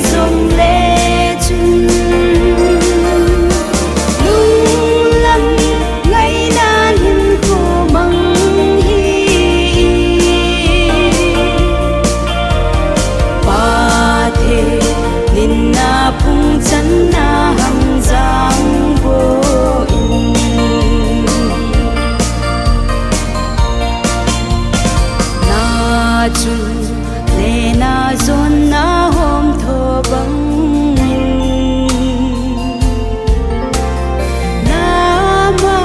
rồng lê chung lung lâm ngày nan hin khô măng hi ba thế nên na phung chân na hằng giang vô na chung le na zon na hôm thô băng na ma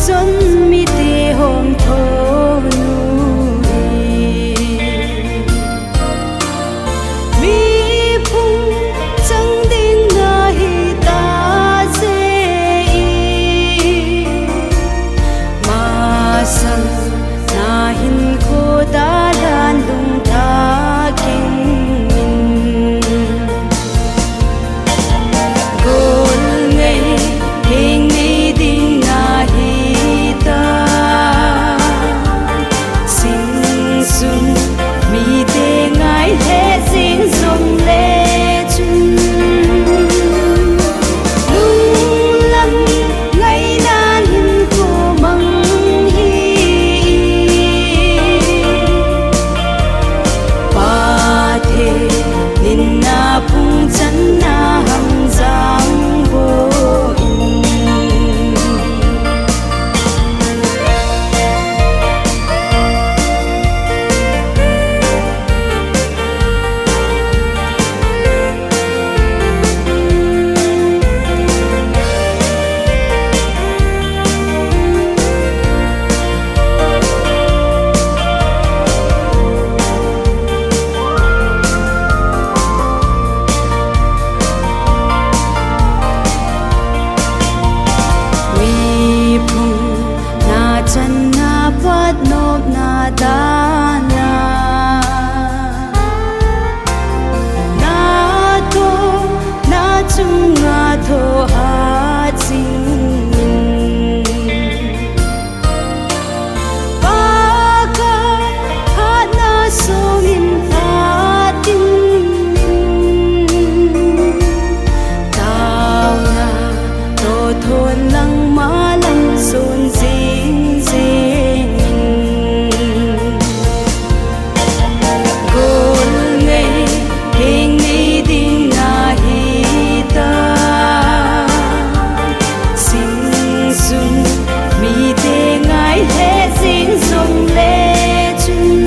zon mi te hôm thô nuôi mi phung chẳng tin na hi ta dễ ma san na hin ko ta dan lung ta kinh gol ngây hình ni ding na hi ta sinh sun mi te ngai he sinh rong lê chung lung lâm ngày nan hin khô măng hi ba thế nên na phung chân na hằng giang vô na chân na bắt nộp na đa na thô na chung nga thô hát sinh ba ca hát na sông in ta tin tao na tô thôn lăng má lăng sôn dinh dinh gol ngây hình ni ding na hi ta sinh sun mi te ngai he sinh rong lê chung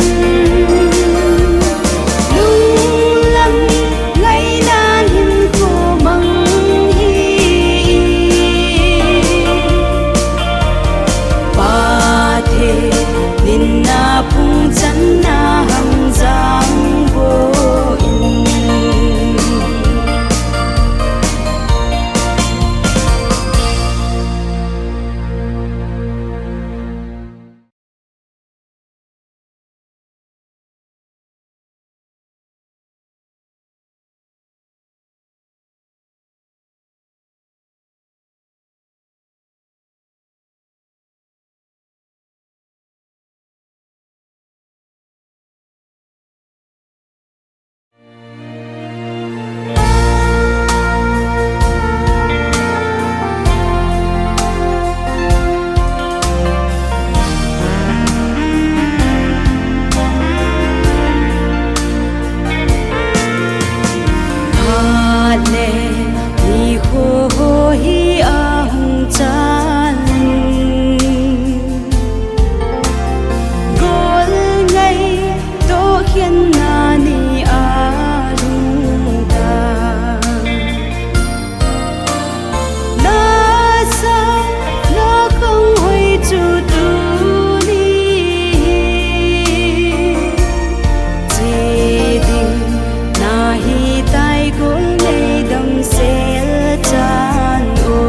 lung lâm ngày nan hin khô măng hi ba thế nên na phung chân na hằng giang vô le ni ho ho hi a hung chan gol ngai to hian na ni a lung ta na sa na không hoi chu tu ni che ding na hi tai gol sel chan o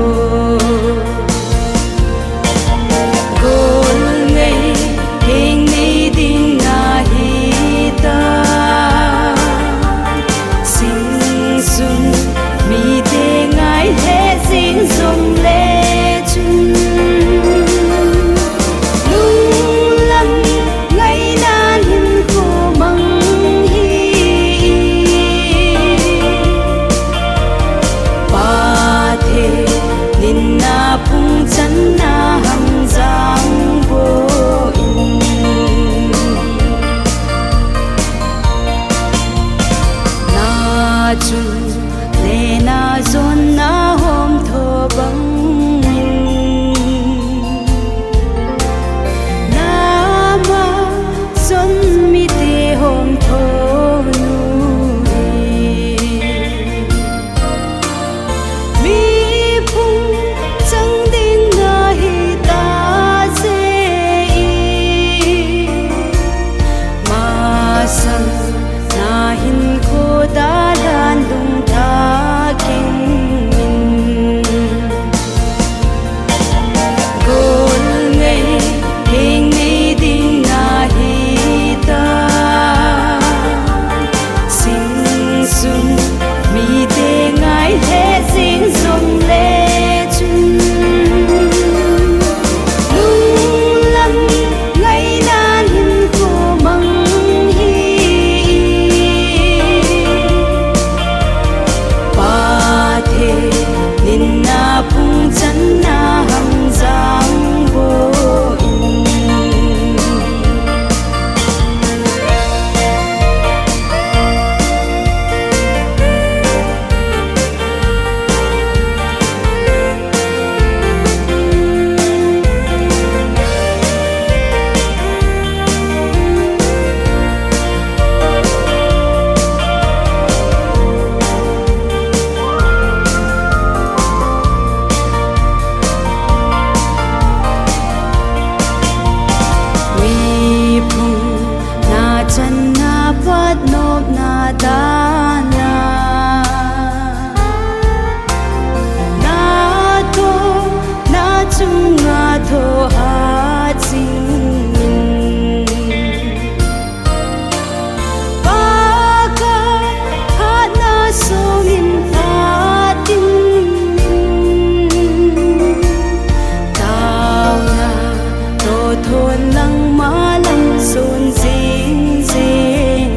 chung le na zon na hom tho bang na ma zon mi te hom tho nu mi phung chang ding na hi ta se ma sang na hin ko da lan lung ta king gol ngei hing ni ding na hi ta sing sun mi te ngai he sing song le chun lung lam ngai nan hin ko mang hi pa the nin na phung chan na hang giang bo in mi phung na chan na pat nop na da na na to na chung nga tho ha ching pa ka ha na song in ta tin tao na to thon lang ma lang son jing jing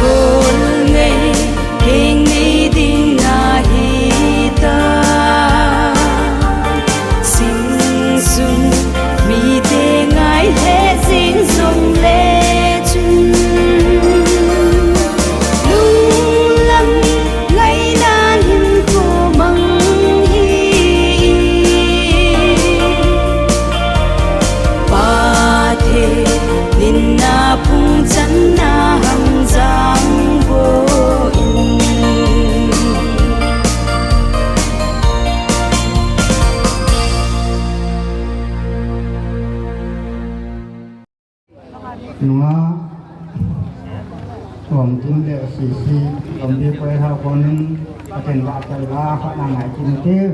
gol ngei hing ni ding na hi ta sing sun mi te ngai he sing song le chun lung lam ngai nan hin ko mang hi pa the nin na phung chan na hang giang bo in Nua Tuồng chính đệ sĩ sĩ Tổng đi quay hào con nên Trên bạc trời la phát năng hải chính tiêu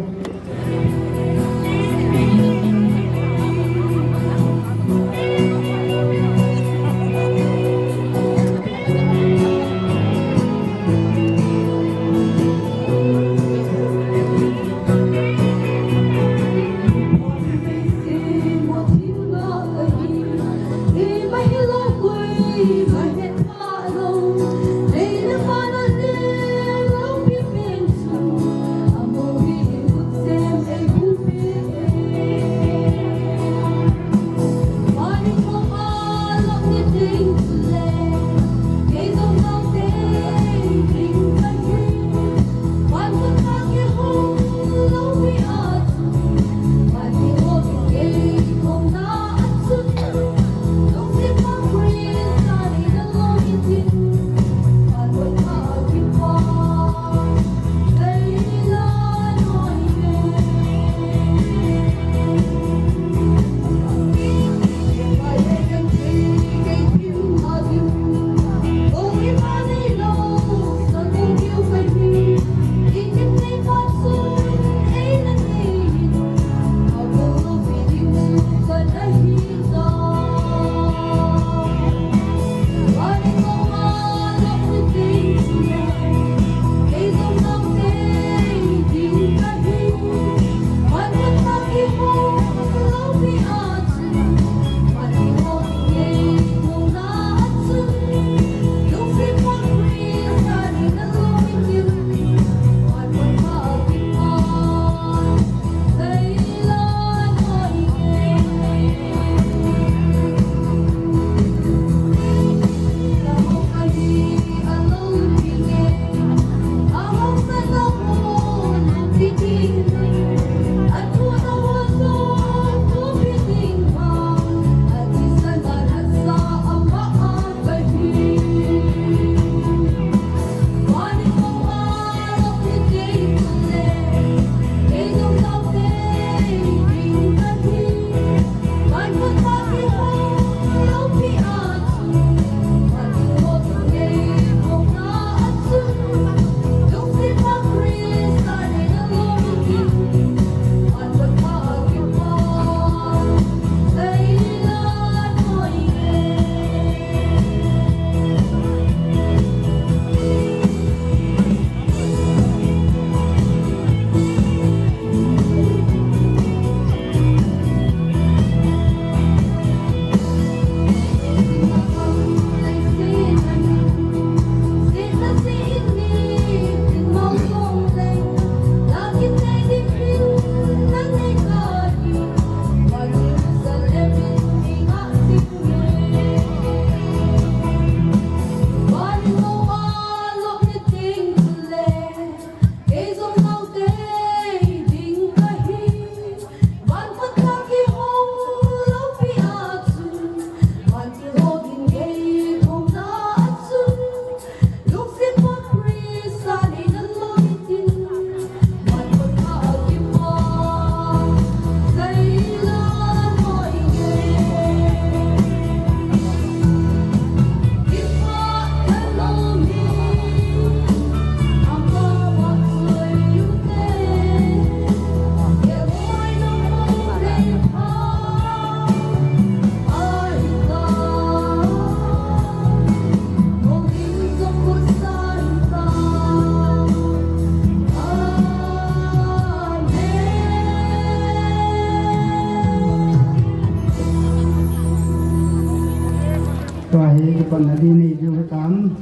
pan na din ni Juhatan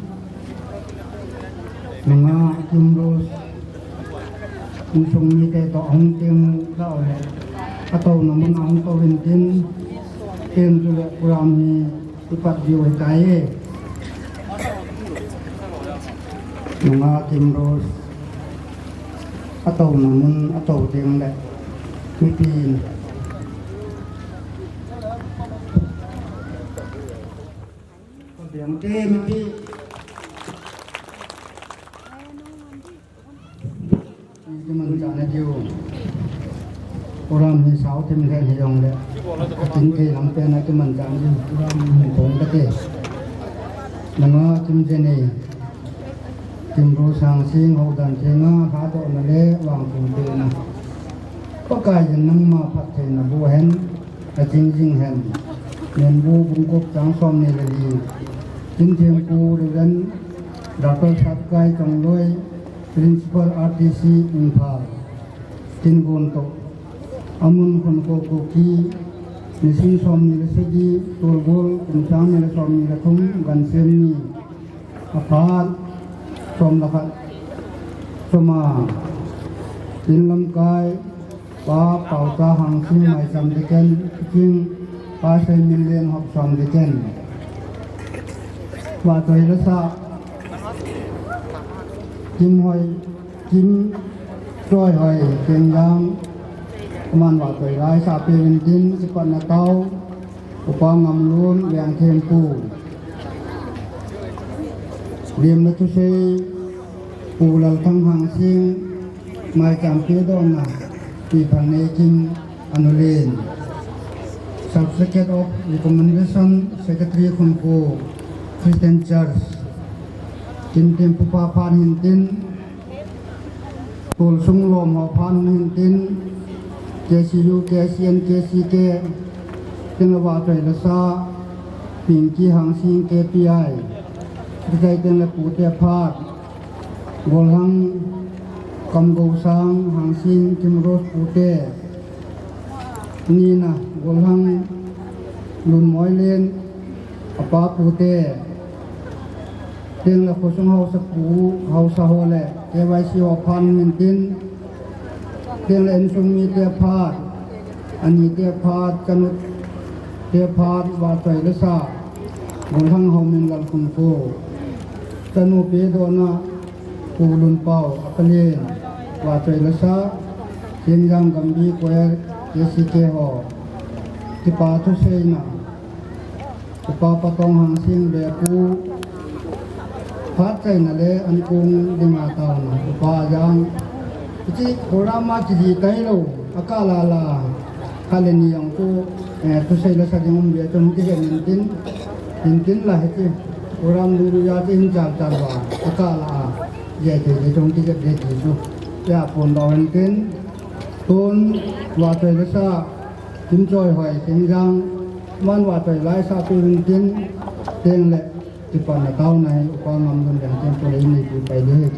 mga Jumros Musong ni Teto Ang Ting Kao Le Ataw naman ang Tawentin Tem Tula Kurami Ipat Juhataye mga Jumros Ataw naman Ataw Ting Le Mipin Yang mimpi cuman sana dia orang ni sáu thêm cái gì dòng đấy chính cái lắm tên này cuman sana dia orang hong cái thế nanga chim thế này chim ro sang sinh hậu đàn thế nga phá độ mà lẽ vàng phù thế na có cái gì nằm mà phát thế na bu hen là chính hen nên bu bung cốc trắng xóm này là gì chính thiên cô dengan Dr. Satkai Congloi Principal RTC Imphal tin gonto amun kon ko koki nisin som ni segi tolgol kuntang ni som ni lakum gansem ni apat som lakat soma tin lam kai pa pau ta hang sing mai sam deken king pa sai million hop som deken và tôi rất sợ kim hồi kim trôi hồi tiền giang man và tôi lại sa pin tin sự quan là tao upang ngam luôn yang thêm pu điểm là tôi xây pu là thăng hàng sinh mai chẳng phía đó là vì phần này kim anh lên Subsecretary of Recommendation Secretary Khunpo Christian Church tin tin pupa phan hin tin tol sung lom ho phan hin tin KCU KCN KCK tin wa tai la sa ping ki hang sing KPI dai tin la pu te phat gol hang kam go sang hang sing kim ros pu te ni na gol hang lun moi len apa pu te tiếng là khối sông hậu sắc cú hậu sa hồ lệ KYC họ phan min tin tiếng là sông mi tia phat anh tia phat chân tia phat và trời đất sa ngồi thăng hậu min lal khung phô chân bế đồ na phù lùn pao akalen và trời đất sa tiếng giang cầm đi quay KCK họ thì pa tu sei na pa patong hang sing le pu phát cái này là anh cũng đi mà tao nè, ba giang, chỉ program chỉ gì cái đâu, akala là khai lên nhiều cô, tôi xây là sao nhưng bây giờ tôi cái hiện tin là hết chứ, program dulu ya chỉ hình chặt vào, akala, vậy thì trong cái gì chứ, ya phun đầu hiện tin, tôn và trời là sao, tin trôi hỏi tin giang, man và trời lại sao tôi hiện tin, tiền lệ di pan tao này upang ngam dan yang tempo ini di pai dia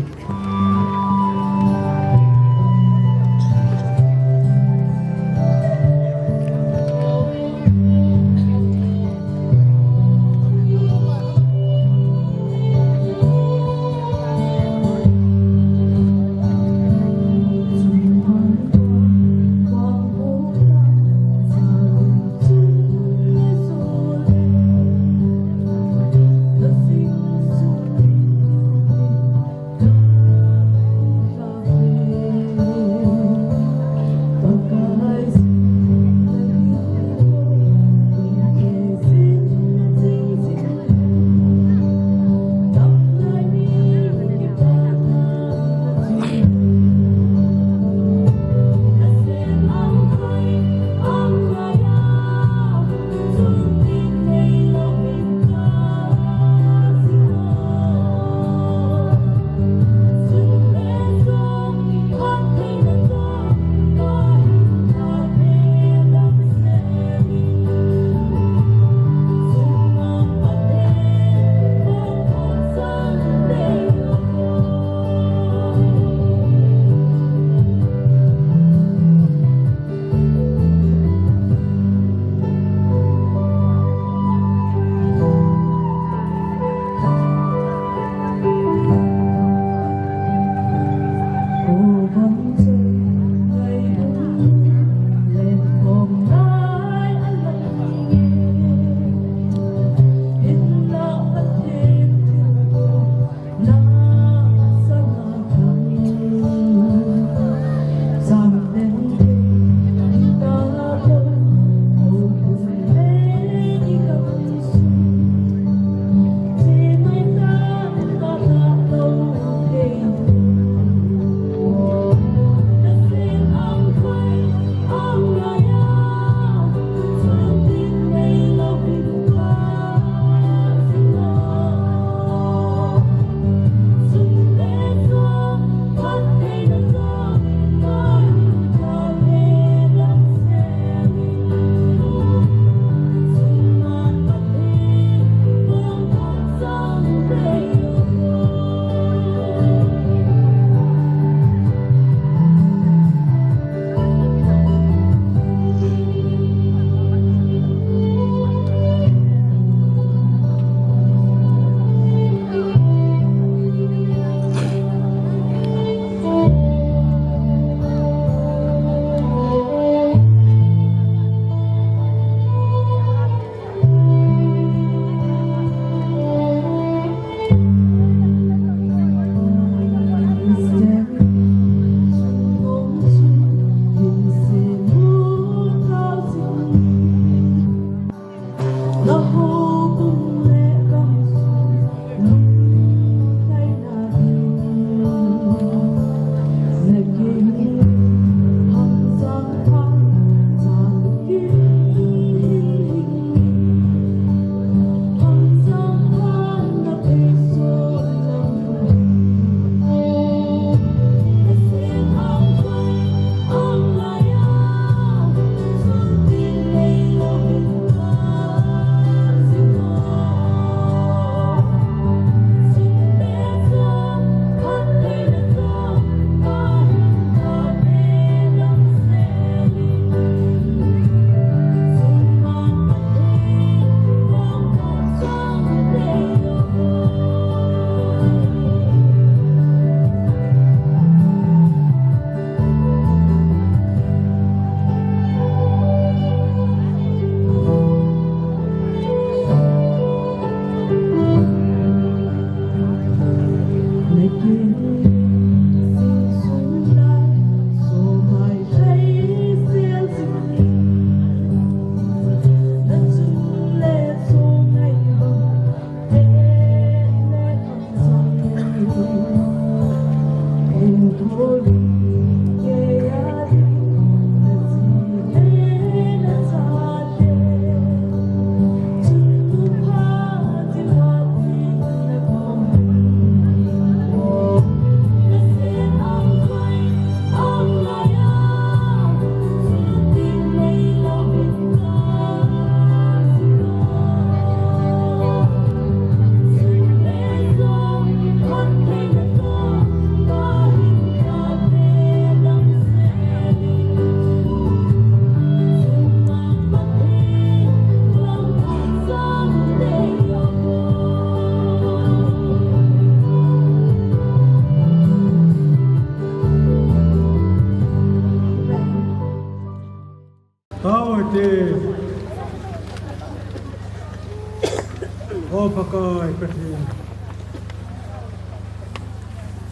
cái gì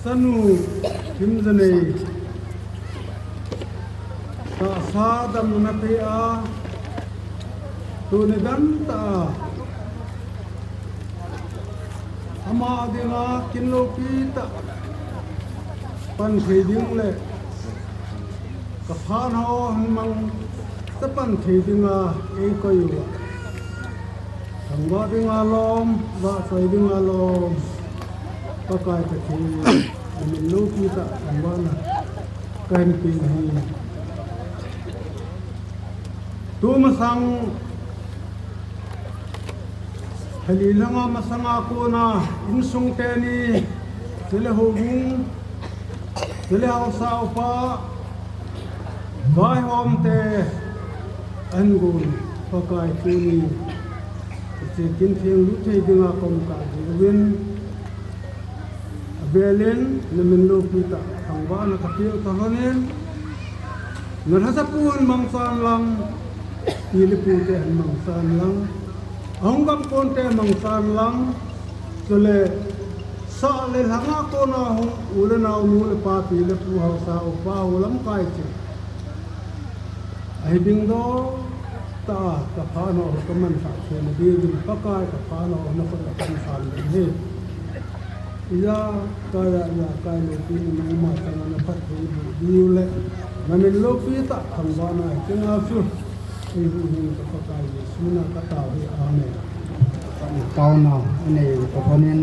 sanu kim dân này ta sa đam na pe a tu ne dan ta ama dinga kinlo pi ta pan thei ding le ka phan ho mang ta pan thei dinga e ko yu thằng vợ dinga lom vợ soi dinga lom có cái cái gì mình lúc như ta thằng vợ là cái gì tu mà sang hali langa masanga ko na insung te ni sile hobung sile hau sao pa vai hom te angun pakai kuni se kin thiang lu thei dinga kom ka win belen na min lo kita ang ba na kapil ta hanen narhasapun mangsan lang pilipute ang mangsan lang ang gam konte mangsan lang sule sa le hanga ko na ule na umule pa pilipu hau sa upa ulam kai che ai ding do ta ka phano ka man sa che na bi din pa kai ka phano na ko ta kan san he ya ka ya ka lo ti na ma ta na phat bi le na min lo pi ta thang ba na ke na su ni hu ni ka kai su na ka ta hi ame tao na ane ko phonen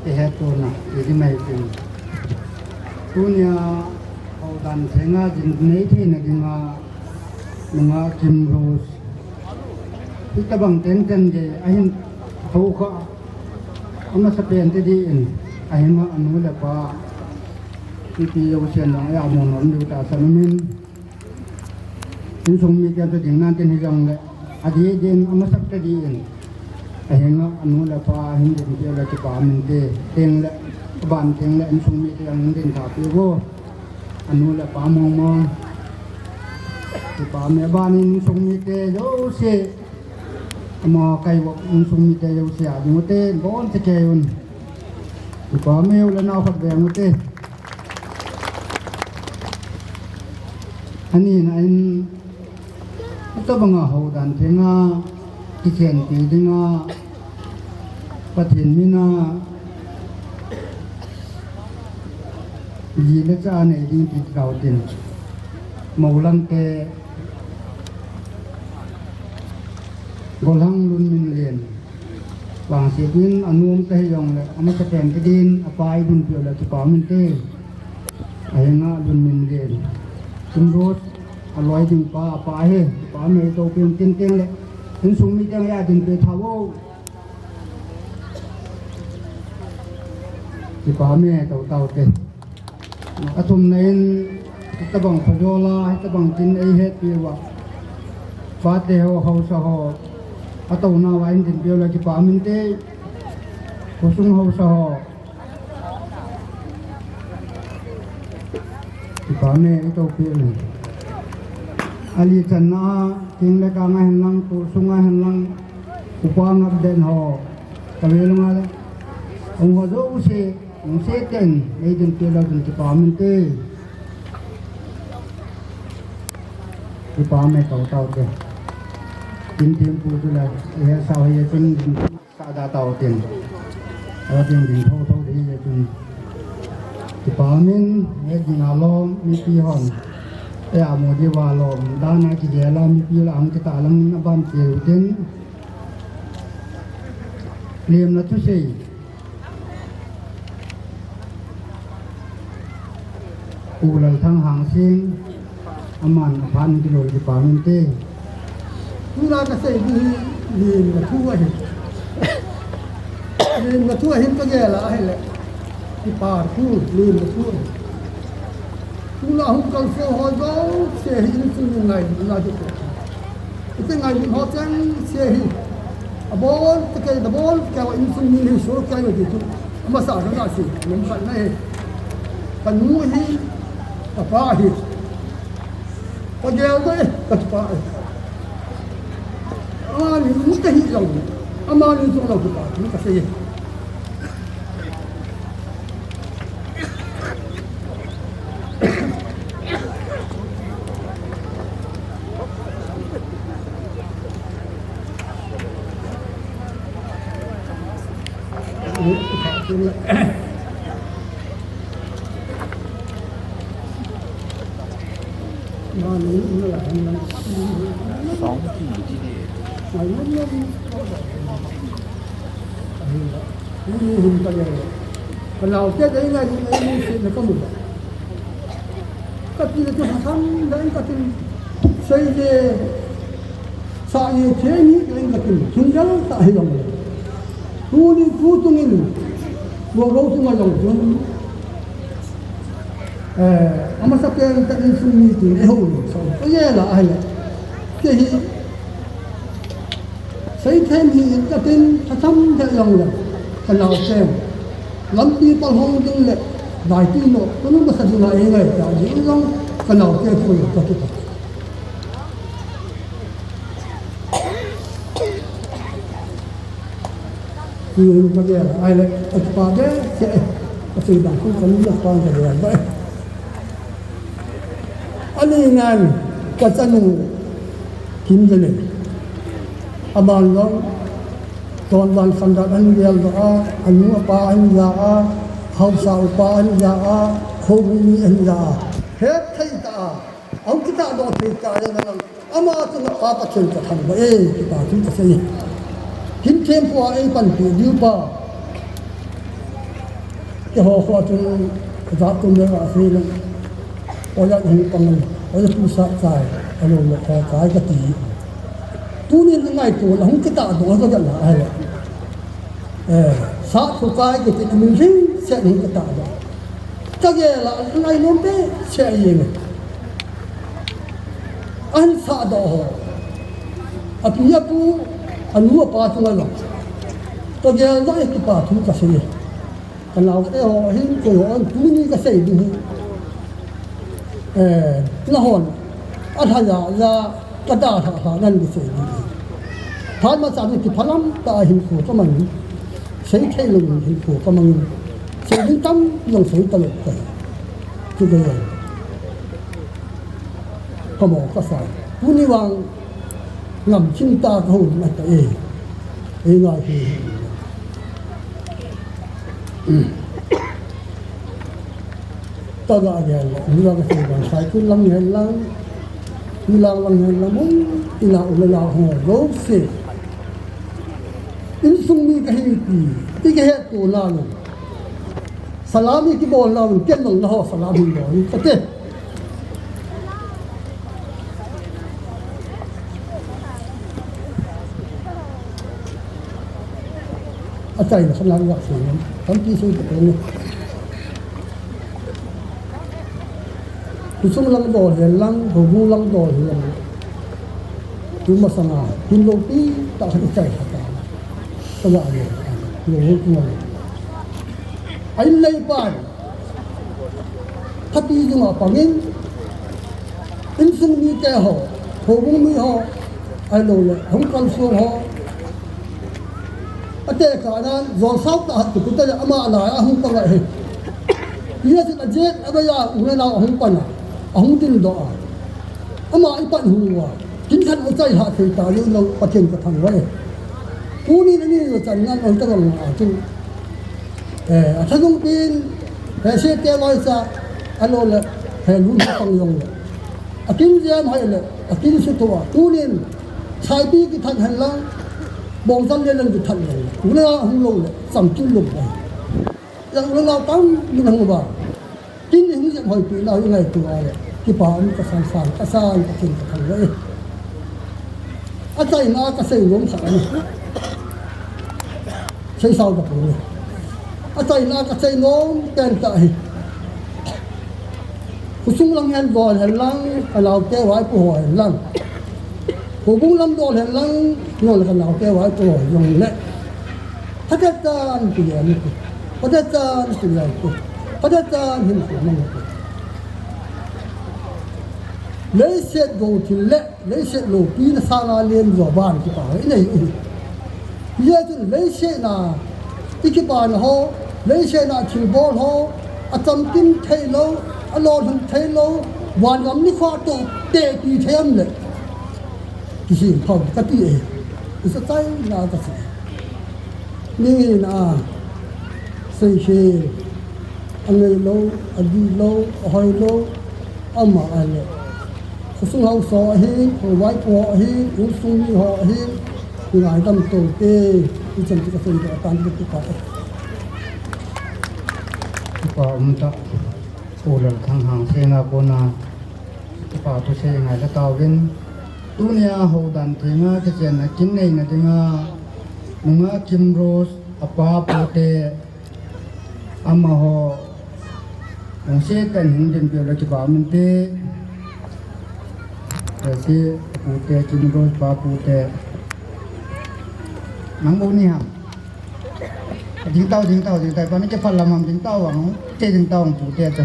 e he to na e di mai tin tunya au dan thenga jin nei the na dinga nga kim rose ita bang ten je ahin ho kha ama sa pen te di in ahin ma anu la pa ti yo chen lang ya mo non du ta san min in song mi kan te ding nan ten hi jong le adi den ama sa te di in ahin ma anu la pa hin din je la ti pa min te teng la ban teng la in song mi te ang din ta pi go anu la pa mong mong thì bà mẹ ba nên sung mi tê dấu xe mà cây bọc sung mi tê dấu xe thì một tê bốn tê kêu thì bà mẹ là nào phật về một tê anh nhìn anh tôi bằng hậu đàn thế nga cái chuyện thì thế nga phát triển mình na gì đó cha này đi thì cầu tiền màu lăng kê golang lun min len bang si din anum te yong le ama ta pen ke din apai dun pio la ti pa min te ai nga lun min len tum rot aloi ding pa pa he pa me to pin tin tin le tin sung mi jang ya din pe thawo ti pa me to tao te atum nen ta bang phajola ta bang tin ai he pi wa pa te ho ho sa ho atau na wain din pio la ki pa min te kusung ho sa ho ki pa me to pio ni ali chan na ting la ka nga hen lang kusung nga hen lang upa ngap den ho ka ve nga la ong ho do se ten ei din pio la din ki pa min te ki pa me tao te tin thêm phụ tu là sau hay tin sa đa tàu tiền ở tiền tiền thâu đi tin thì bảo mình hết gì nào lo mi pi hòn để à một đi vào lo đa na chỉ để lo mi pi là ông cái ta lăng ban chiều đến liềm là thứ gì u là thằng hàng sinh aman phan kilo thì bảo mình tê chúng ta có thể nhìn mà thua hết nhìn mà thua hết có gì là hay là cái bà thua nhìn mà thua chúng ta không cần phải hỏi đâu xe hình như ngày là được cái ngày mình họ chẳng xe hình bốn cái bốn cái in sung như số cái mà thì mà sao nó là gì mình phải này phần mũi hi bà hi có gì đấy cái bà ni musta hi long ama ni tu lo kita ni kasih Mani ini lah yang 2 ที่อยู่ที่นี่ ini hingga ya kalau dia dah ingat ini sih kamu tapi itu hasan dan katin saya saya ni yang katin tinggal tak hilang tu ni tu tungin gua tu malam tu ama sampai tak ada sunyi tu so ya lah ayah jadi saya thêm hiện cái tin thăm theo lòng là cái nào xem lắm đi bao hôm nhưng lại vài tin nó cũng có sự lại này là những lòng cái nào kia thôi cho chúng ta nhưng mà cái ai lại ở qua đấy sẽ có sự đảng cũng có những con cái này vậy anh ấy ngay cái chân kim gì này abang long tuan tuan sandat anjal doa anu apa anja hausa apa anja hobi anja hết thầy ta ông kita do thầy ta yang ama tu nak apa cun ka thang ba kita tu ka sei kim thêm po ai pan pi diu pa ke ho tu za tu ne wa sei lang oya hing pang oya tu sa sai anu lo ka kai ka ti tu ni ngai tu la hung kita do ko ja la ai sa tu kai ke ti min ring se ni kita da ka ge la ngai nom be se ye me an sa do ho apia pu anu pa tu la ka ge la ki pa tu ka se ka lao ke ho hin ko an tu ni ka se du la hon a tha yaกระดาษหานั่นก็เสียดีผ่านมาจากที่พลัมตาหินขู่ก็มันเสียเทลงหินขู่ก็มันเสียตั้มยังเสียตลอดไปคือก็ยังก็บอกก็ใส่ผู้นิวังงำชิ้นตาเขามาแต่ง่ายคือตลอดอย่างนี้เราก็เสียกันใส่คุณลังเห็นลังilang lang lamong ilang ulang ho rose in sumi kahiti tigahet tu lalu salami ki bol lalu ken long ho salami bol kate atai na salami wa sin kan ti su te ne tu sum lang do le lang ho bu lang do le tu ma sanga tin lo pi ta sa chai ta ta ya le lo ho tu ai lei pan thati ju ma pangin in sum ni te ho bu mi ho ai lo le hong kan su ho ate ka nan zo sau ta tu ta ama la hong ta he ia se ta je abaya u le na hong pan ông tin đó ông mà anh bạn hùa chính thân ông chạy hạ thì ta luôn lâu phát triển cái thằng vậy cú đi nó đi rồi chẳng ngăn ông ta còn ở chung thằng ông tin hệ xe kéo vai sa alo là hệ luôn bằng dùng là kinh doanh hay là kinh xuất thua cú đi sai đi cái thằng hành lang bồng dân lên cái thằng này cú nó không lâu là sắm chung lục này rằng nó lao tắm như thằng bà chính những chuyện hồi kỹ nào như này từ ai cái bảo cái san cái chuyện cái thằng đấy chạy nó cái xây lốm sải này xây sao được rồi chạy nó cái xây lốm tên tại cô sung lăng hen vòi hen lăng cái nào kêu vải cô hỏi lăng cô cũng lăng đòn hen lăng nó là cái nào kêu vải cô hỏi dùng lệ hết tan thì là hết tan thì là ada tan hin mang lấy set go til le lấy set lo pi na sala len zo ban ki pa nei ye chu lấy xe na ikipan ho lấy xe na thil bol ho atam kim thei lo alon hun thei lo wan gam ni kho to te ti them le ki sin phom ka ti e isa tai na ta se ni na sei she angai lo adi lo hoi lo ama ale sung hau so hi ho wai po hi u sung ni ho hi ngai dam to te i chan ti ka sei ka tan ti ka pa ta ulal thang hang senga kona pa tu se ngai la tawin dunia ho dan thenga ke chen na kin nei na dinga nunga kim rose apa pote ama ho ong se kan hin den pe la ki ba min te se pote kim rose pa pote nang bo ni ha ding tao pa mi ke phal lam ding tao ang te ding tao pu te cha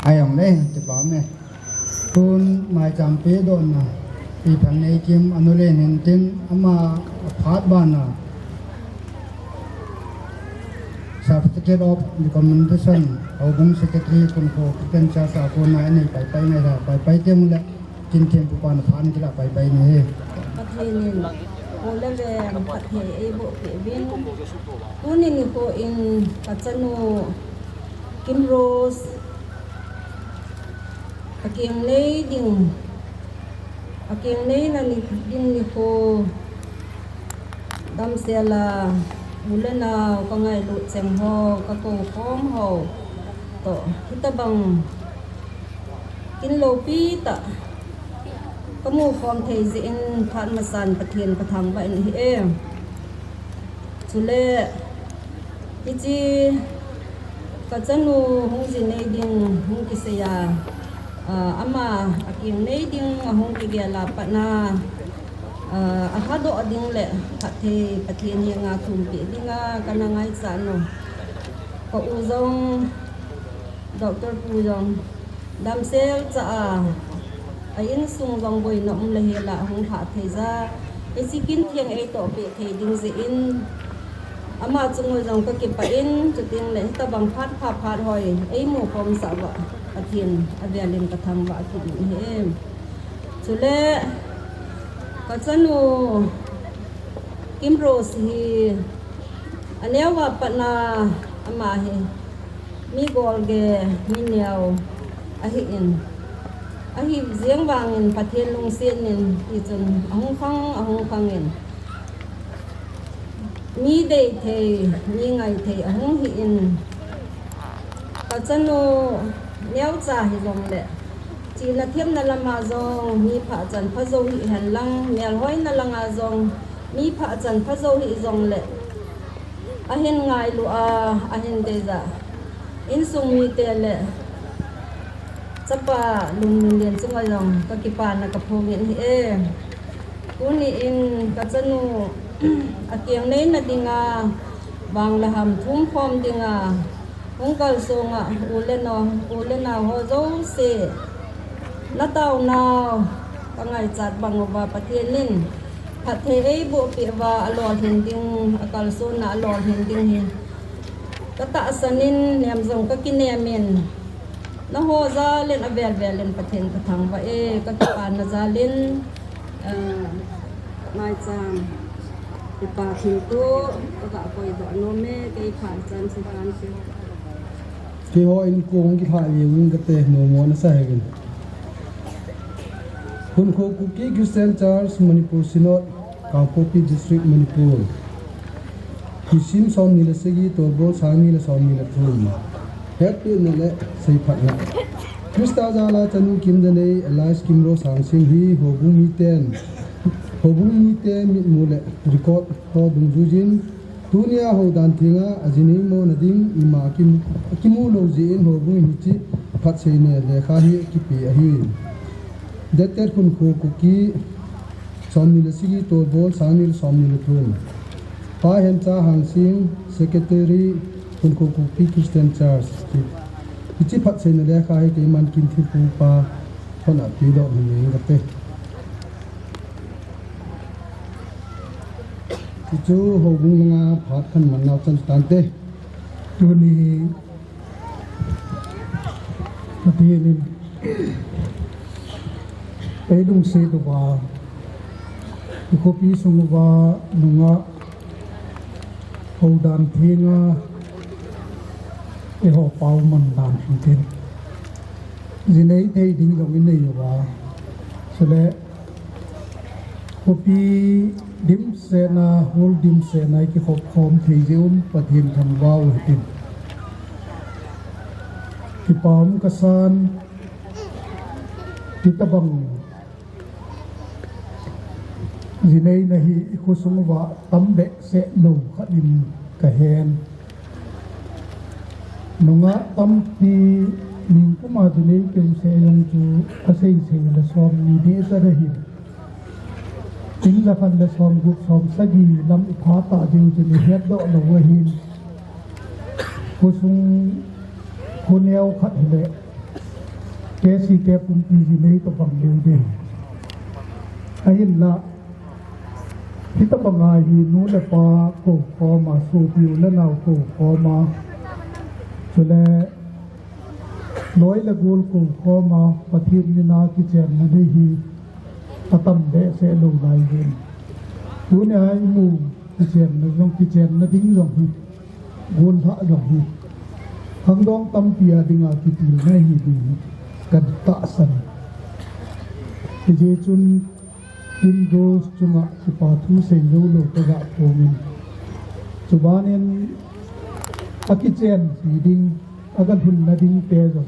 ai ong le te pa me tun mai cham pe don na pi phan nei kim anule nen tin ama phat ba na certificate of recommendation au bung secretary kun ko ken cha sa ko na nei pai ngai ra pai te mu le kin them pu pa na phan ki la pai ne he Patinin ko leve pathe e bo pe bin kunin ko in kachanu Kim Rose aking nei na ni din ni ko dam sela ulana ka ngai lu cheng ho ka ko khom ho to hitabang kin lo pi ta kamu khom thei ji in phan masan pathian pathang ba in hi e chule ichi kachanu hung ji nei ding hung ki se ya ama aking nei ding hung ki ge la pa na a hado ading le pathe pathian hi nga thum pi dinga kana ngai sa no ko u zong doctor pu zong dam sel cha ayin sung zong boi no le he la hung tha thei za e sikin thiang e to pe thei ding ji in ama chungoi zong ka ki pa in chu ting le ta bang phat hoi ei mu khom sa wa pathian avialin ka thang wa ki he chule kachanu Kim Rose hi anewa patna ama hi mi gol ge mi niao ahi in ahi ziang wang in pathian lung sen in i chun ahung khang in mi dei thei mi ngai thei ahung hi in kachanu neo cha hi zong le chỉ là thêm là làm mà dòng mi phá trần phá dâu hị hàn lăng mèo hói là lăng à dòng mi phá trần phá dâu hị dòng lệ a hen ngài lụa a hen đề giả in sung mi tê lệ chapa lùng liền chung ngoài dòng các kỳ bàn là cặp hồ miễn hị cú ni in các chân nu a kieng lấy là đinh à vàng là hàm thúng phong đinh à không cần sung à u lên nào hồ dấu xe na tao nào ka ngai chat bang wa pathian nin pathe ei bo pi wa alol hin ding akal so na alol hin ding hi ka ta sanin nem zong ka kinemen na ho za len avel len pathen ka thang wa e ka pan na za len mai chang ti pa thi to ka koi do no me ke phan chan si kan si ke ho in kong ki thai wing ka te no mo na sa hegin Hun Kho Kuki Christian Church Manipur Sinod Kangpopi District Manipur Kisim som nila segi torbo sang nila som nila thum Happy nila say phatna Krista jala chanu kim dane Elias Kimro sang sing hi hobung mite mit mule record ho bung jujin dunia ho dan thinga ajini mo nading ima kimu lo jin hobung hichi phat sei ne lekha hi kipi ahi Deter Hun Kho Kuki Somnil Sigi Torbol Sanil Somnil Thun Pa Hem Cha Hang Sing Secretary Hun Kho Kuki Christian Church Ichi Phat Sen Le Kha He Ke Man Kin Thi Pu Pa Thon A Pi Do Ni Ngate chú hồ bung nga phát khăn mà nào chân tàn tê chú ni mà thì nên ấy đúng xe đồ bà thì có phí sung bà nunga hậu đàn thiên nga cái họ bao mình đàn thiên gì nấy thấy đinh trong cái này bà cho nên có phí điểm xe na hol điểm xe này cái hộp khom thì dũng và thiên thành vào thiên thì palm kasan kita bang zinay nahi ikusungwa tambe se lo khadim kahen nunga tampi ning kuma zinay kem se yong chu asay se la som ni de tarahi ting la kan la som gup som sagi lam iphata diu jini het do lo wahin kusung Kuneo khát lệ, cái gì cái cũng gì này tập bằng điều gì, hay là khi tập bằng ai thì nó là pa cổ khó mà số phiếu là nào cổ khó mà, cho nên nói là gol cổ khó mà phát hiện như nào cái chuyện này thì tâm để sẽ lâu dài hơn, chú này ai mù cái chuyện này trong cái chuyện nó tính rồi thì gol thạ rồi thì hang dong tam pia dinga kitil na hi di kad ta san je chun in rose chunga ki pa thu se lo lo ta ga pomin chubanen akichen si ding agan hun na ding te zo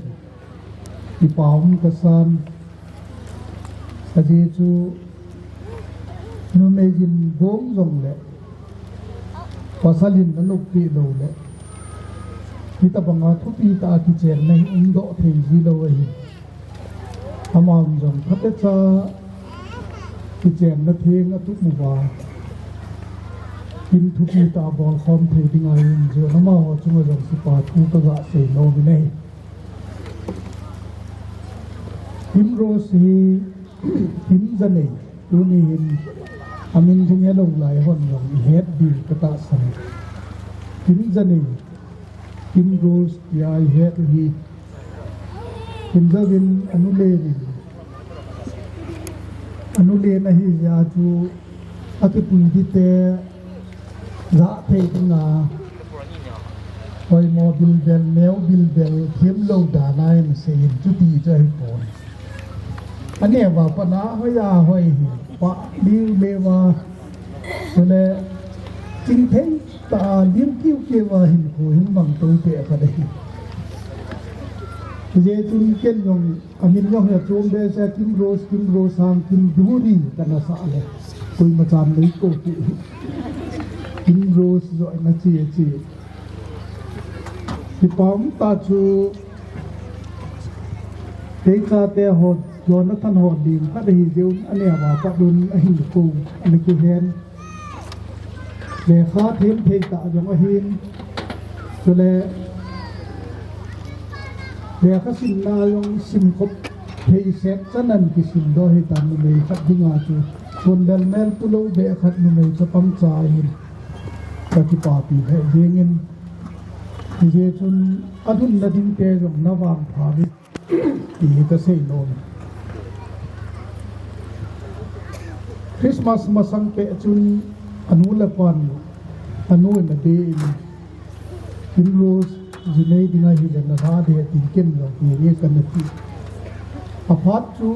ki paum ka san je chu no me jin bom zong le pasalin na lok pi lo le kita banga thupi ta ki chen nei undo thei ji lo hi amam jong phate cha ki chen na theng atu mu ba kin thupi ta bol khom thei ding ai jo na ma ho chung jong si pa thu ta ga se no bi nei him ro si him za nei tu ni him amin thing ya long lai hon jong het bi ka ta san him za nei Kim Rose ya het hi Kim Zavin anule na hi ya chu ati pui di te za thei tinga hoi mo bil bel meo bil bel them lo da nai na se in chu ti cha hi pon ane wa pa na hoya hoi hi pa diu le wa sole ching thei ta lim kiu ke wa hin ko hin bang to te ka dei je chun ken yong amin yong ya chom de sa kim ro sang kim duri kana sa le koi ma chan nei ko ki kim ro zo na chi ki pam ta chu te ka te ho Jonathan ho dim ka dei jeun ane wa pa dun a hin ko ane ki hen le kha thêm thei ta jong a hin so le kha sin na yong sim khop thei set chanan ki sim do he tan me khat dinga chu chon dal mel tu lo be khat nu me cha pam cha hin ka ki pa pi he jengin je chun adun na ding te jong na wang pha bi ti ka sei no Christmas masang pe chun anu la pan anu na de in rose jinei dinga hi na ha de tin ken ro ni kan ti aphat chu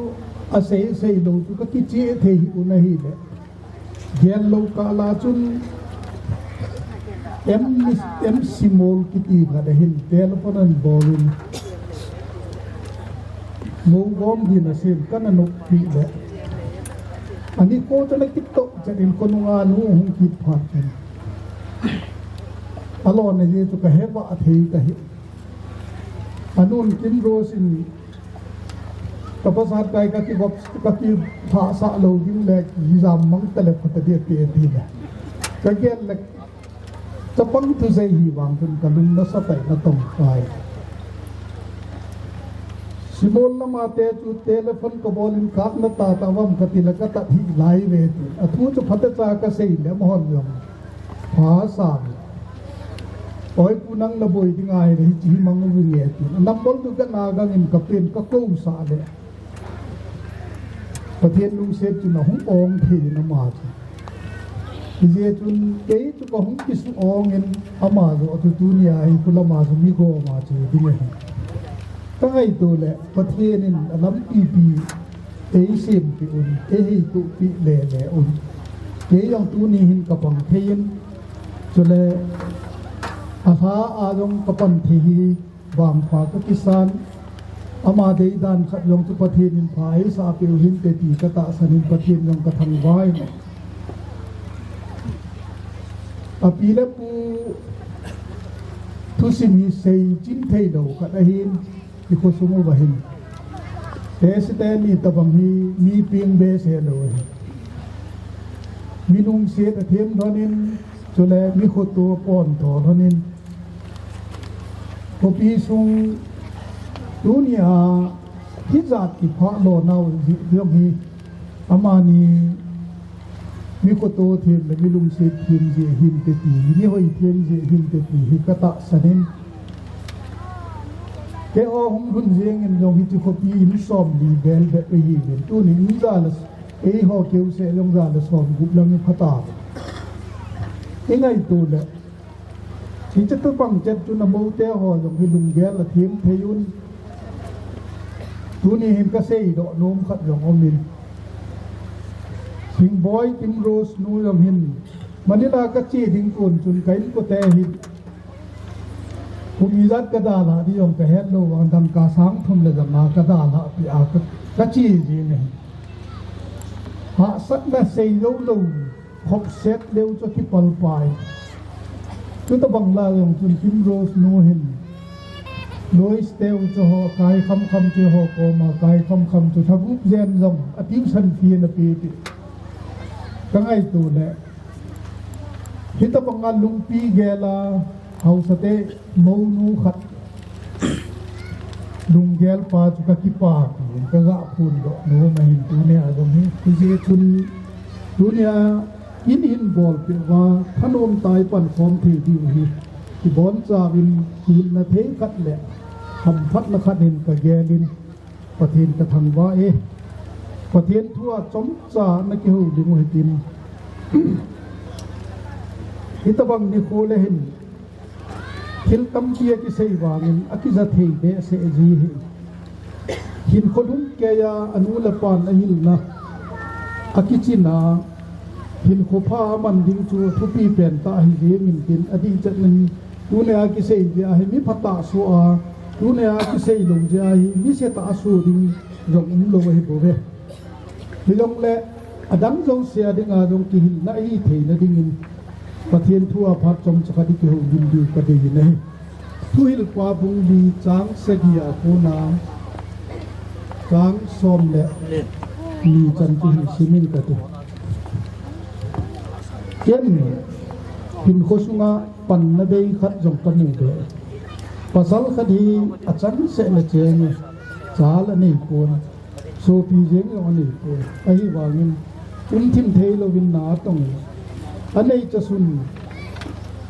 a sei lo chu ka ki che the hi una hi le gel lo ka la chun em simol ki ti ga de hin telephone an bolin mo gom di na sem kan anu pi le ani ko ta na tiktok janin ko nga nu hung ki phat ken alon ne je ka heba athei ka hi anun kim rosin tapasat kai ka ki box ka ki pha sa lo ding le ki jam mang tele phat de te ti la ka gen le tapang tu sei hi wang kun ka lum na sa tai na tong kai Simol na mate tu telephone ko bolin kak na tatawam ka tilaka ta hi lai ve tu athu chu phata cha ka sei le mohon yom ผาสามโอ้ยกูนั่งระบายที่ไงเลยจีมังวิเลียติน้ำบอลดูกันนากังอินกับเป็นก็กู้สาเลยประเทศลุงเซจุนหงองเทนมาจเจจุนเกยจุกหงกิสองอินอามาโอตุตุนียาฮิคุลมาสุมิโกมาเจดิเงตั้งไอตัวแหละประเทศนี้ลำปีเอเซียมปีอุ่นเอฮิตุปีเล่อุ่นเกยยังตัวนี้หินกับบังเทียนจนเลยอาหาอาลงกับปันทีบางฝากกิสานอามาเดียนขัดยงทุประเทศนินพายสาปิวหินเตตีกตะสนินประเทศยงกระทังไว้อาปีละปูทุสิมีเซจินเทยดอกระหินที่โคสมุบะหินเตสเตนี่ตะบังมีเพียงเบสเฮโลมีนุ่งเสียเทียมทอนินจนแล้วมีโคตัวป้อนต่อทอนินพอปีซุงดูนี่ฮะที่จัดกิจพระโลนาเรื่องนี้อามานีมีโคตัวเทียมและมีลุงเสียเทียมเสียหินเตตีมีหอยเทียมเสียหินเตตีฮิกตะสนินแกอหงรุ่นเสียงเงินยองฮิจิโคปีอินซอมดีเบลแบบนี้เงินตัวนี้อินซาลสหอเกี่ยวเสียลงซาลสอมกุบลังพัตตายังไงตัวเนี่ยที่จะต้องฟังเจ็ดจุนโมเตหอลงที่ลุงแกละเทียมเทยุนตัวนี้เห็นกระเซยดอกโน้มขัดยองอมินสิงบอยติมโรสนูยอมหินมันนี่ลากระเจี๊ยดิ้งคนจนไก่ก็แต่หินผมมีรัดกระดาษที่ยองกระเฮ็ดโลวันดังกาสังทุ่มเลยจะมากระดาษปีอากกระเจี๊ยจีเนี่ยหาสักแม่เซยโลโลพบเซตเร็วจะที่ปลปลายคือตะบังลาของจุนคิมโรสโนเห็นโดยสเตลจะหอกายคำจะหอกอมากายคำจะทำรูปเจนลงอธิสันเฟียนปีติตั้งไอตัวเนี่ยฮิตะบังงานลุงปีเกลาเฮาสเตโมนูขัดลุงเกลปาจุกกิปากกระกะพูนดอกโนมาเห็นตัวเนี่ยตรงนี้คือจะชุนตัวเนี่ยหินบอลเป็นว่าขนมตายปั่นฟอมที่ดีที่บอลจะวินหินนาเทกัดแหละทำพัดละคัดเห็นกับแกลินประเทศกระทังว่าประเทศทั่วจมจ่านักเกี่ยวดึงหัวตินฮิตบังนิโคเลหินหินตั้มเกียกิเซวางินอคิซาเทเบเซจีหินคนหุ่นแกยาอนุลปานอหินนะอคิจินาหินโคพามันดิ้งจูทุปีเป็นตาหิเจมินกินอดีจัดนึงดูเนอากิเซยาหิมิพัตตาสัวดูเนอากิเซยลงจาหิมิเสตาสูดิ้งจงอินโลเวโบเวหิลงเละอดัมจงเสียดิ้งอาจงกิหินนาอีเทนดิ้งินประเทศทั่วพัดจมสกัดกิโหยินดีกระดีนะทุหิลกว่าบุงดีจางเสดียโคนาจางซอมเละมีจันทิหิซิมินกระตุเช่นหินโคสุงาปันนาเบยขัดจงปันนี่เดภาษาคดีอาจารย์เสนเจงจาลนี่โกนโซปีเจงอันนี้โกนไอ้วางินทิมเทโลวินนาตงอันนี้จะสุน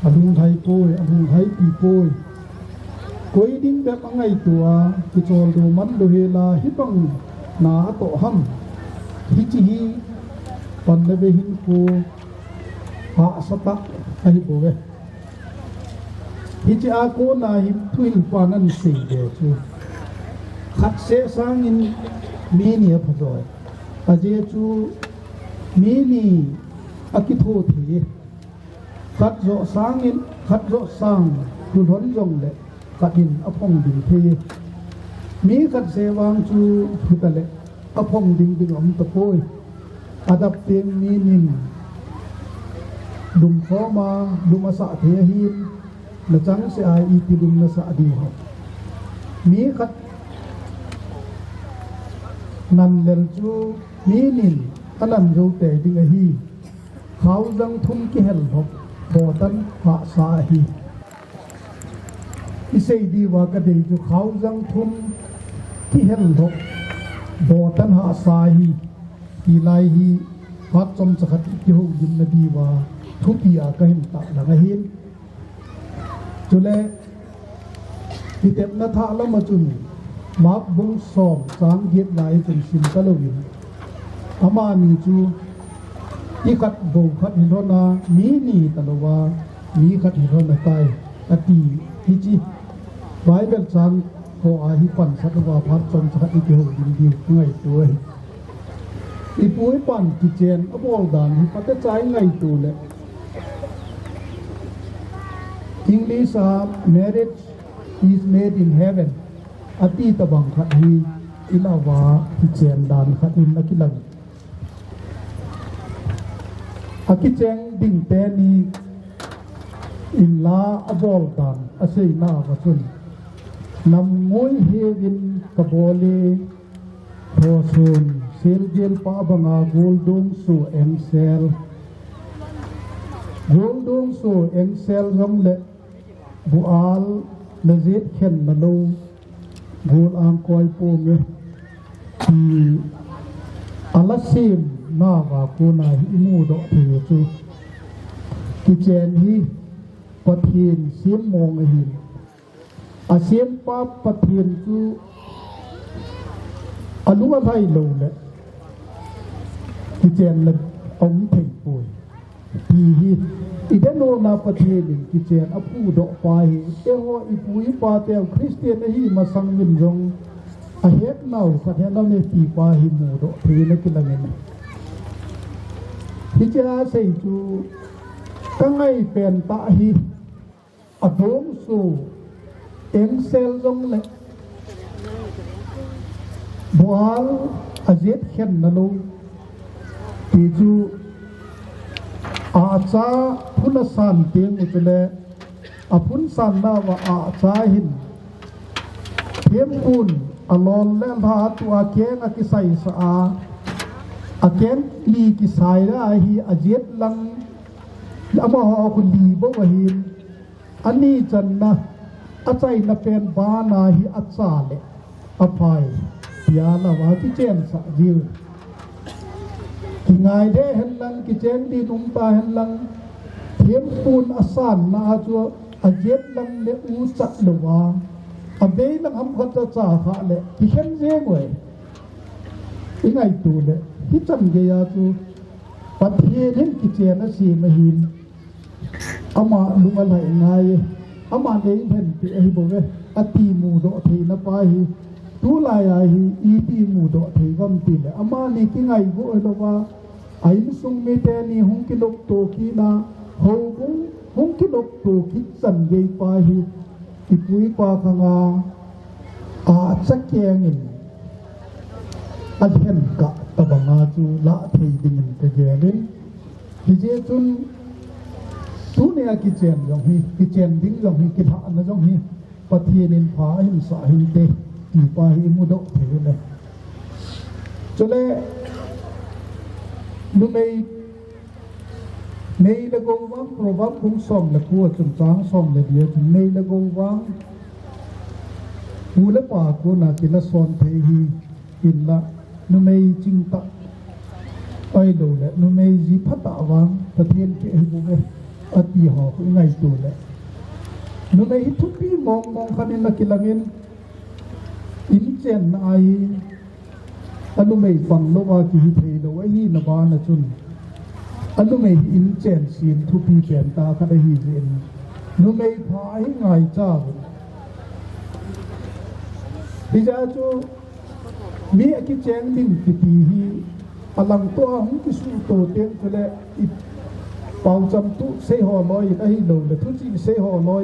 อดุงไทยโปยอดุงไทยปีโปยกวยดิ้งแบบไงตัวกิจวัตรดูมันดูเฮลาฮิปังนาโตหัมฮิจิฮีปันนาเบหินโกหาสตักไอ้โบเวฮิจิอาโกนาฮิทุยปานันสีเดจูขัดเสสังอินมีเนียพจอยอาเจจูมีนีอากิโทธีขัดโจสังอินขัดโจสังดุนหนจงเละขัดอินอพงดิงเทมีขัดเสวังจูพุตะเละอพงดิงดิงอมตะโพยอาดับเตียงมีนินดุมข้อมาดุมอาสาเทียหินและจังเสียอีติดุมนาสาดีเขามีขัดนันเลลจูมีนินอันนั้นโจเตดิงฮีเขาจังทุ่มกิเฮลหกบอตันหาสาฮีอิเซดีว่ากระเดจูเขาจังทุ่มกิเฮลหกบอตันหาสาฮีอีไลฮีพัดจมสกัดกิโหยินนดีว่าท ทุกอย่างก็เห็นตาหลังหินจุเลที่เต็มนาทาแล้วมาจุนมักบุ้งสอมสางเย็ดไหลจนสินตะลวินอามามีจูอีกัดโบขัดหินรนามีนี่ตลวามีขัดหินรนาไตอติฮิจิไว้เป็นสังโคอาหิปันสัตวาพัดจนสักอีเดียวดินดิวง่ายตัวอีปุ้ยปันกิเจนอบอลดานหิปัตใจง่ายตัวเลยEnglish marriage is made in heaven อติตบังขัดหิอิลาวากิเจนดานขัดหินนักิลังอากิเจงดิ่งเตนีอินลาอบอลดานอาศัยนากระสุนนำมวยเฮวินกบอลีโทซุนเซลเจลปาบังอากูลดุงสูเอ็นเซลกูลดุงสูเอ็นเซลรำเละบุอาลเลเซตเข็นนาลูกูลอังคอยปูเมที่อาลาซิมนาวากูนาฮิมูดอเทจูกิเจนฮีปะเทียนเสียมมองหินอาเซียนป้าปะเทียนจูอนุวัฒน์โลเลยกิเจนเลยอมเพ่งป่วยทีฮีอีเดโนนาปะเทียนกิเจนอภูดอกไปเอโฮอีปุยปาเตลคริสเตียนฮีมาสังวินจงอาเฮตนาวขัดเฮนเราในปีปาฮิมูดอกเทนกิลังเงินที่จะใส่จูตั้งไงเป็นตาฮีอดมสู่เอ็นเซลจงเล็กบัวอาเจ็ดเข็นนลูที่จูอาจาพุนสันเตียงอุตเลอพุนสันนาว่าอาจาหินเทียมปุนอลอนและลาตัวเกนอกิไซสอาอาเกนลีกิไซได้ฮีอาเจ็ดลังอามาหอคุณลีบ่วหินอันนี้จันนะอาใจนับเป็นบานาฮิอัจฉาเลอภัยยาละว่าที่เจนสะยิวที่ไงเด้เห็นลังที่เจนดีนุ่มตาเห็นลังเทียมปูนอาสานมาจัวอาเจ็ดลังเลอูสักเลวาอาเบยลังอัมขัดจ่าขะเลที่เห็นเจ้งเว้ยที่ไงตัวเลที่จำเกียร์ตัวปัจเจเห็นที่เจนสีมหินอามาลุงอะไรไงอามาเองเห็นที่ไอ้บอกว่าอติมูดอทีนับไปทุลายอีตีมูดอทีก็มีตีเลยอามาเนี่ยที่ไงก็เออว่าไอ้สุงเมเตนี่หงกิลกโตกีนะหงกิลกโตกิสันเกยไปที่ปุยปาขังอาสักแกงินอันเห็นกะตะบังอาจูละทีดิ่งกะเจริญที่เจจุนทุเนียกิเจนจงฮีกิเจนดิ้งจงฮีกิถานะจงฮีปะเทียนินผาหินสาหินเตที่ปาหิมุดเทเลยจนเลยนุไม่ละกวังโปรบับบุ้งส่งละกัวจนจางส่งละเดียวไม่ละกวังหูละปากกูน่าจิละสอนเทฮีอินละนุไม่จิงตะไอดูเลยนุไม่จีพัตตะวังปะเทียนเกหิบุเวอติหอคือไงตัวเลยนุไม่ทุกปีมองคันนี้นักกิลังเงินอินเจนไออนุไม่ฟังโลวากิฮิเทโลไอฮีนบานะจุนอนุไม่อินเจนซีนทุกปีเปลี่ยนตาคันได้ฮีเจนนุไม่พายไงจ้าดิจาจูมีอกิเจงดิ้งกิตีฮีอลังตัวหุ่นกิสุโตเตียงก็เลยเป่าจำตุเสหอลอยไอ้โดนเลยทุกสิ่งเสหอลอย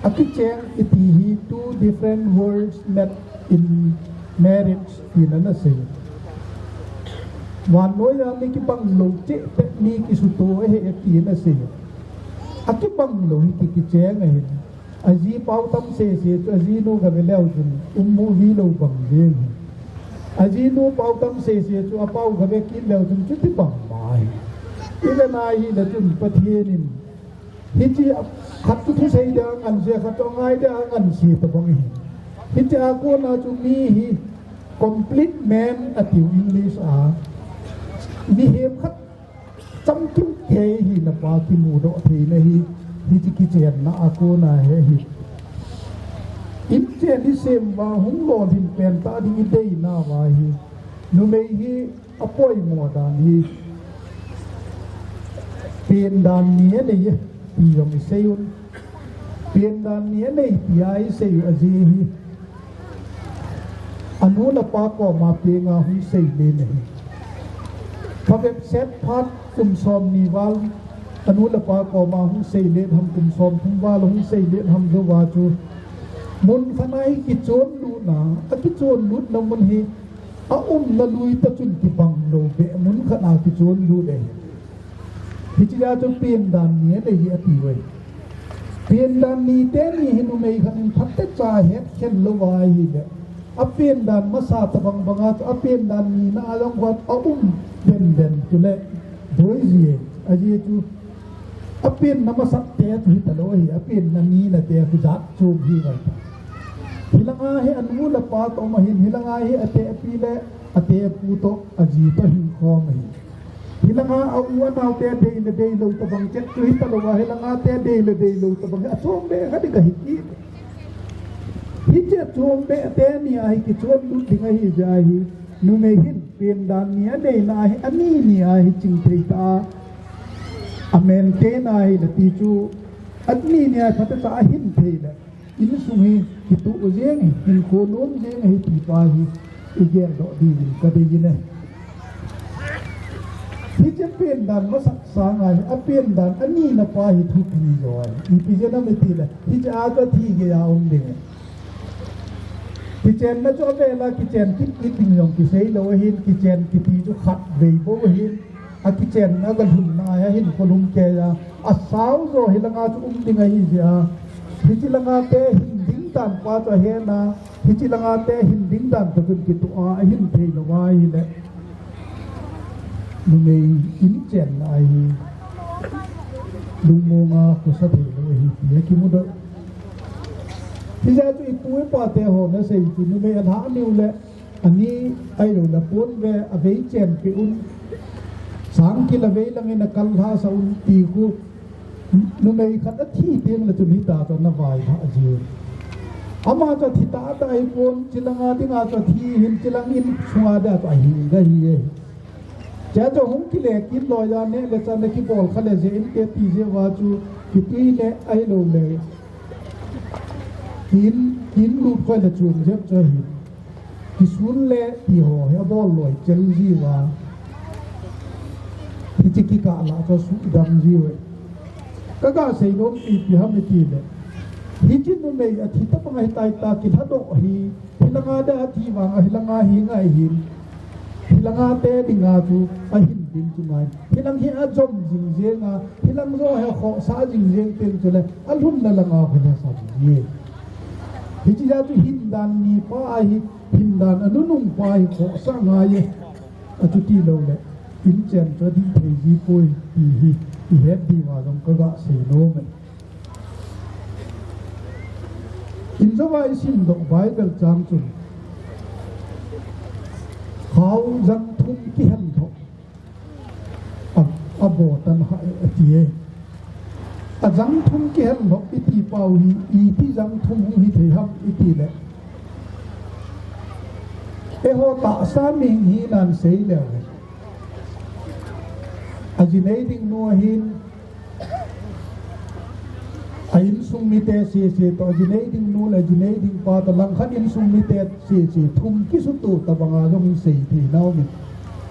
อกิเจงกิตีฮี two different words met in marriage ที่นั่นนะสิวันน้อยนะมีกี่บังหลงเจ๊แต่มีกี่สุดโตไอ้เอตีนั่นสิอกิบังหลงกิเจงไอ้อาจีเป่าตั้มเสียตัวอาจีโน่กับเวลาจนมูวีโลบังเดียงอาจีโน่เป่าตั้มเสียตัวเป่ากับเวกินแล้วจนจุดที่บังไม่อีกนายฮีละจุนปะเทียนินฮิจิขัดทุกที่ใช้เดียงันเสียขัดต้องไงเดียงันเสียตะบังฮีฮิจิอากูน่าจุมีฮี complete man อติวอิงลิสมีเหตุขัด chăm kim khe hi na pa ki mu do the na hi ti ki chen na a ko na he hi in chen ni sem wa hung lo din pen ta ding dei na wa hi nu mei hi apoi mo dan hi pien dan nie ne pi yom seun pien dan nie ne pi ai sei a ji hi anu la pa ko ma pe nga hu sei le ne pa ve set phat kum som ni wal anu la pa ko ma hu sei le ham kum som thum wal hu sei le ham zo wa chu mun phanai ki chon lu na a ki chon lut na mun hi a la lui ta chun ki bang lo be mun khana ki chon lu de hi chi ja chu pien dan nie le hi a ti wei pien dan ni te ni hinu mei khan phat te cha het khen lo wa hi le a pien dan ma sa ta bang banga a pien dan ni na along wat a den tu le doi ji a ji tu a pien na ma sa te tu ta lo hi a pien na ni na te ku jat chu hi wa hilanga he anu la pa to ma hin hilanga he ate pi le ate pu to a ji ta hin kho mai hilanga a u na te de lo ta bang chet tu hi ta lo wa hilanga te de lo ta bang a chom be ga de ga hi ki hi che chom be te ni a hi ki chom lu ding hi ja hi nu me hin pien dan ni a de na hi ani ni a hi ching thei ta amen te na hi la ti chu atni ni a khat ta hin thei la in sung hi ki tu zeng in ko nom zeng hi ti pa hi igen do di ka de ni hi che pien dan ma sak sa ngai a pien dan ani na pa hi thu pi rồi i pi je na me ti la hi cha a ka thi ge ya om ding kitchen na cho ve la kitchen ki ting yong ki sei lo hin kitchen ki ti chu khat ve bo hin a kitchen na ga hun na ya hin ko lum ke ya a sao zo hi langa chu ding ai ja hi chi langa te hin ding dan pa to he na hi chi langa te hin ding dan to ki tu a hin thei lo wa hi le nu mei in chen ai lung mo nga ko sa thei lo hi ye ki mu do thì ra tụi tôi bỏ tiền hồ nó xây tụi nó về ăn há nhiều lệ anh ấy ai rồi là bốn về à về chèn cái sáng kia là về là nghe là căng ha sau tì cô nó mấy khát ít thi tiền là tụi nó ta cho nó vài thà gì ama cho thi ta tại bốn chỉ là ngã tiếng ngã cho thi hình chỉ là in xóa đã cho hình cái gì chả cho húng cái lệ kín lòi ra nè là cho nó cái bol khá là dễ in cái tì dễ vào chú cái tì nè ai rồi lệ hin lut coi là chuồng xếp cho hin thì xuống lệ thì họ hay bỏ lội chân gì và thì chỉ cái cả là cho xuống đầm gì vậy các cái xây nông thì ham cái gì đấy hi chỉ nó mấy thì tất cả ngày tai ta cái thắt độ hi là ngã đã thì vàng hi là ngã hi ngay hi là ngã té đi ngã chú hin din chú mai hi là hi a jom jing jing à hi là do hay họ xã jing jing tiền cho lại anh hun là ngã cái này sao gì hi chi ja tu hin dan ni pa hi hin dan anu nung pa hi kho sa nga ye atu ti lo le in chen cho di thei ji poi hi het di wa dong ka ga se no me in zo vai sim dok bible chang chun khau zang thum ki han tho abo tan ha ti e a zang thum ke han lo iti pau hi i ti zang thum hi thei hap iti le e ho ta sa ming hi nan sei le a ji nei ding no hin a in sung mi te se to ji nei ding no la ji nei ding pa ta lang khan in sung mi te se thum ki su tu ta banga jong sei thi nau mi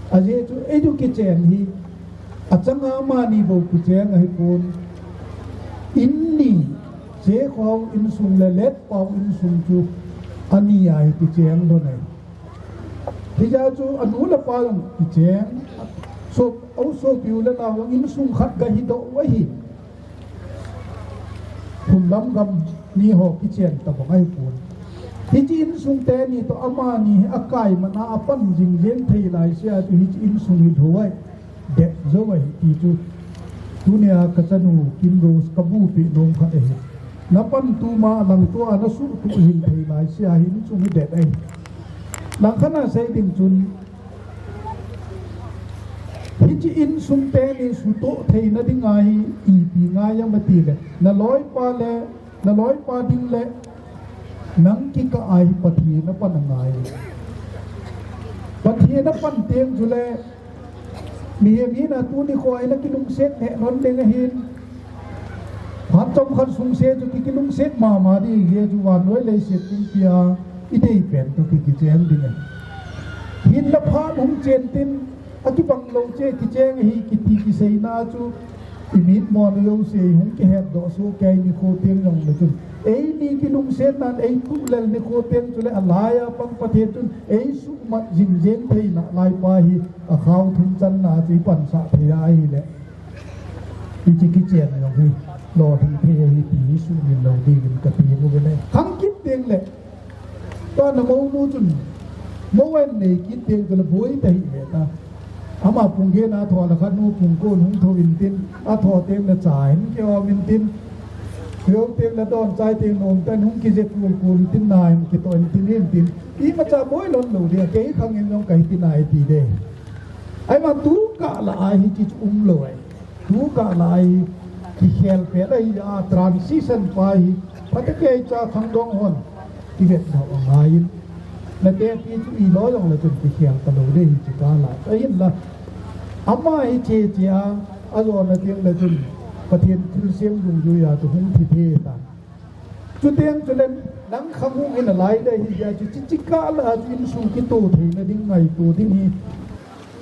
a je chu education hi a changa ma ni bo ki cheng ai pon inni chế khâu in sung le let pau in sung chu ani ai ki cheng do này thì ra chu anu la pa long ki cheng so also piu la na wang in sung khat ga hi do wa hi hum lam gam ni ho ki cheng ta ba ai pun thì chi in sung te ni to ama ni akai ma na apan jing jen thei lai sia chu hi in sung hi thoi de zo wa hi ti chu dunia kacanu kimros kabu pi nong kha e napan tu ma lang tu ana su tu hin thei lai sia hin chu mi det ai lang khana sei ding chun ji in sum te ni su to thei na ding ai I pi nga yang mati le na loi pa ding le nang ki ka ai pathi na pan ngai pathi na pan teng ju le mi na tu ni ko ai na kinung set he non deng hin phat chom khan sung se ju ki kinung set ma di ye ju wan noi le se tung pia I dei pen to ki chen ding hin la pha hum chen tin aki bang lo che ki cheng hi ki ti ki sei na chu imit mon yo se hum ki het do so kai ni ko teng long le chu ei ni ki lung set nan ei tu lel ni ko teng chu le alaya pang pathe chu ei su ma jing jeng thei na lai pa hi a khau thum chan na chi pan sa thei ai le ki ki chen long hi lo thi the hi ti su ni lo di gin ka ti mu le khang kit teng le to na mo nu chun mo wen nei kit teng chu le boi thei le ta ama pungge na tho la khat nu pung ko nung tho in tin a tho teng na chai ke o min tin Kyo teng na don chai teng nom tan hung ki je kul tin nai ki to in tin I ma cha boy lon lo dia ke khang in long kai tin nai ti de ai ma tu ka la ai hi chi lo ai tu ka la ai ki khel pe ai a transition pa hi pat ke cha khang dong hon ki vet na ngai na te pi chu I lo long la chun ki khel ta lo de hi chi ka la ai la amma ai che chia a zo na teng la chunประเทศคือเสียงลุงอยู่ยาตุหุ่นที่เทตาจุดเตียงจุดเล่นนังขมุงอินอะไรได้ที่ยาจุดจิกาละจินสุกิโตเทนะดิ้งไงตัวที่มี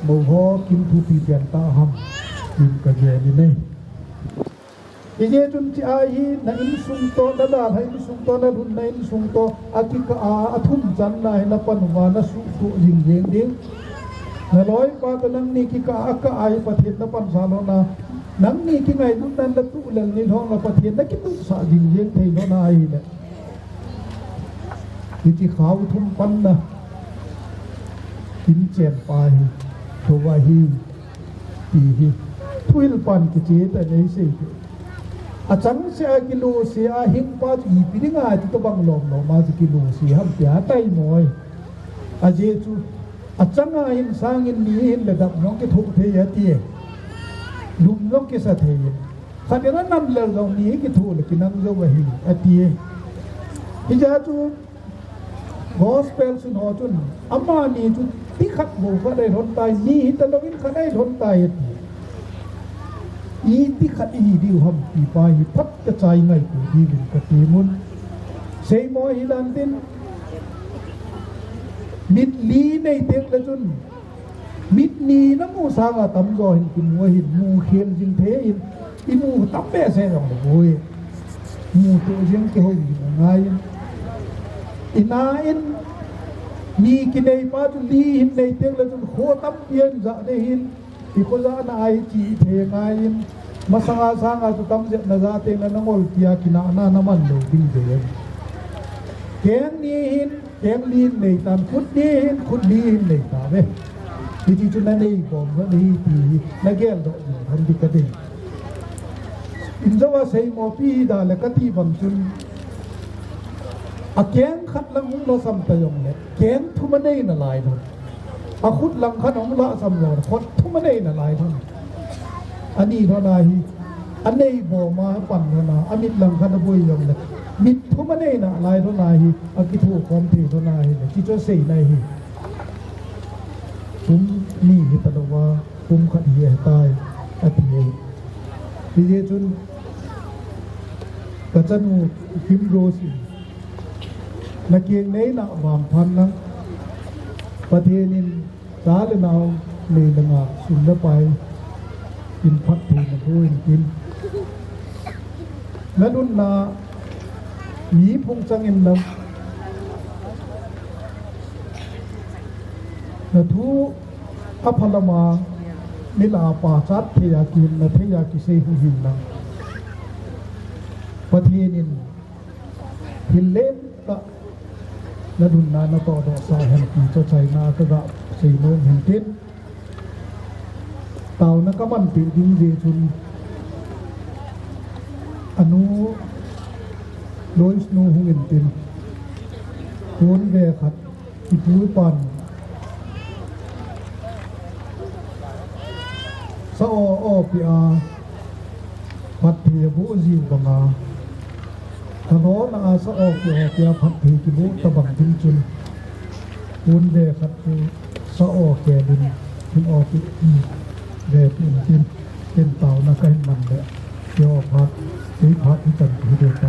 บ่ฮอกินทุปีเปลี่ยนตาหำกินกระเยนี่นี่ที่เยจุนที่อาฮีนะอินสุงโตนะดาให้อินสุงโตนะรุ่นนะอินสุงโตอากิกาอาทุ่มจันนะให้ละปันวานะสุตุยิงเยงดิ้งนะร้อยปาตนังนี่กิกาอากาไอประเทศนะปันสาโนนะนังนี่ที่ไงนุ่นนั่นละตุเล่นนี่ท้องละประเทศนักกิตุสาดินเลี้ยงไทยน้อยเนี่ยที่ขาวทุ่มปันนะกินเจนไปตัวฮีปีฮีทุยลปันกิเจแต่ในสิ่งอาจารย์เสียกิโลเสียหิงป้าอีปีนี้ง่ายที่ตัวบังลมเรามาสิกิโลเสียห้ามเสียไตหน่อยอาเจจูอาจารย์ง่ายสร้างเงินนี้ระดับน้องก็ทุกเทียตีลุงน้องก็สะเทียขณะนั้นนั่นเลยเรานี้ก็ถูกเลยกินนั่งเจ้าว่าหิอาตีที่จะจูกอสเปลสุนหอจุนอามานี่จูที่ขัดโบก็ได้ทนตายนี่แต่เราวินขัดได้ทนตายอีที่ขัดอีดิวหัมปีไปพัดกระจายไงกูดีวินกติมุนเซมอยฮิลันตินมิดลีในเต็กละจุนมิดนีน้ำมูสางาตั้มจอหินกินมัวหินมูเขียนจิงเทหินอีมูตั้มแบะเสียงเลยโว้ยมูตัวเสียงเกี่ยวหินง่ายอินาอินมีกินในป้าจุลีหินในเต็กละจุนโคตั้มเปียนจะได้หินอีคนละนายจีเทง่ายมาสังอาจุตั้มเจนจะเต็งละนังอลเกียกินาหน้าน้ำมันเลยดิ้งเดียนแกงนี้หินแกงลีนในตามขุดนี้หินขุดลีนในตามเว้ที่จุดนั้นเองผมก็ดีตีนักเกลดอกทำดีกันดีอินเจ้าว่าใส่หมอปีดาและกตีบังจุนอาแกงขัดลังหุ่นเราซ้ำตะยงเนี่ยแกงทุ่มได้น่ะลายทั้งอาขุดลังขัดของละซ้ำเราขดทุ่มได้น่ะลายทั้งอันนี้เท่าไหร่อันนี้บ่มาปั่นเท่าไหร่อันนี้ลังขัดบุยยงเนี่ยมิดทุ่มได้น่ะลายเท่าไหร่อากิถูกความถี่เท่าไหร่เนี่ยที่จะใส่ในผมนี่ฮิตละว่าผมขัดเหี้ยตายอติเยที่เยจุนกระจันูฟิมโรสินักเกียงในนักวามพันนักประเทศนินสาเลนเอาในดังอาสุนทรไปกินพัดถูมาพูนกินและดุนนาหมีพงจังเงินลำนาทูอภัลมานิลาปาจัดเทียกินนาเทียกิเซหุหินนังประเทศนินหินเล่นตะนาดุนนานาต่อดอกสายแห่งปีเจ้าใจนากระดาสีโนมเห็นเต้นเต่านักมันติดิงเดชุนอนุโดยสโนหุเห็นเต้นโคนแวขัดอิปุยปัน ปีอาพัดเทียบุจิวบังอาถนนอาสะออกเกี่ยวพัดเทียกิบุตะบังทิ้งจุนปูนเดขัดสะออกแก่ดินทิ้งออกอีเดปินจินเป็นเต่านักให้มันเดเกี่ยวพัดที่พัดที่ตันที่เดือดใจ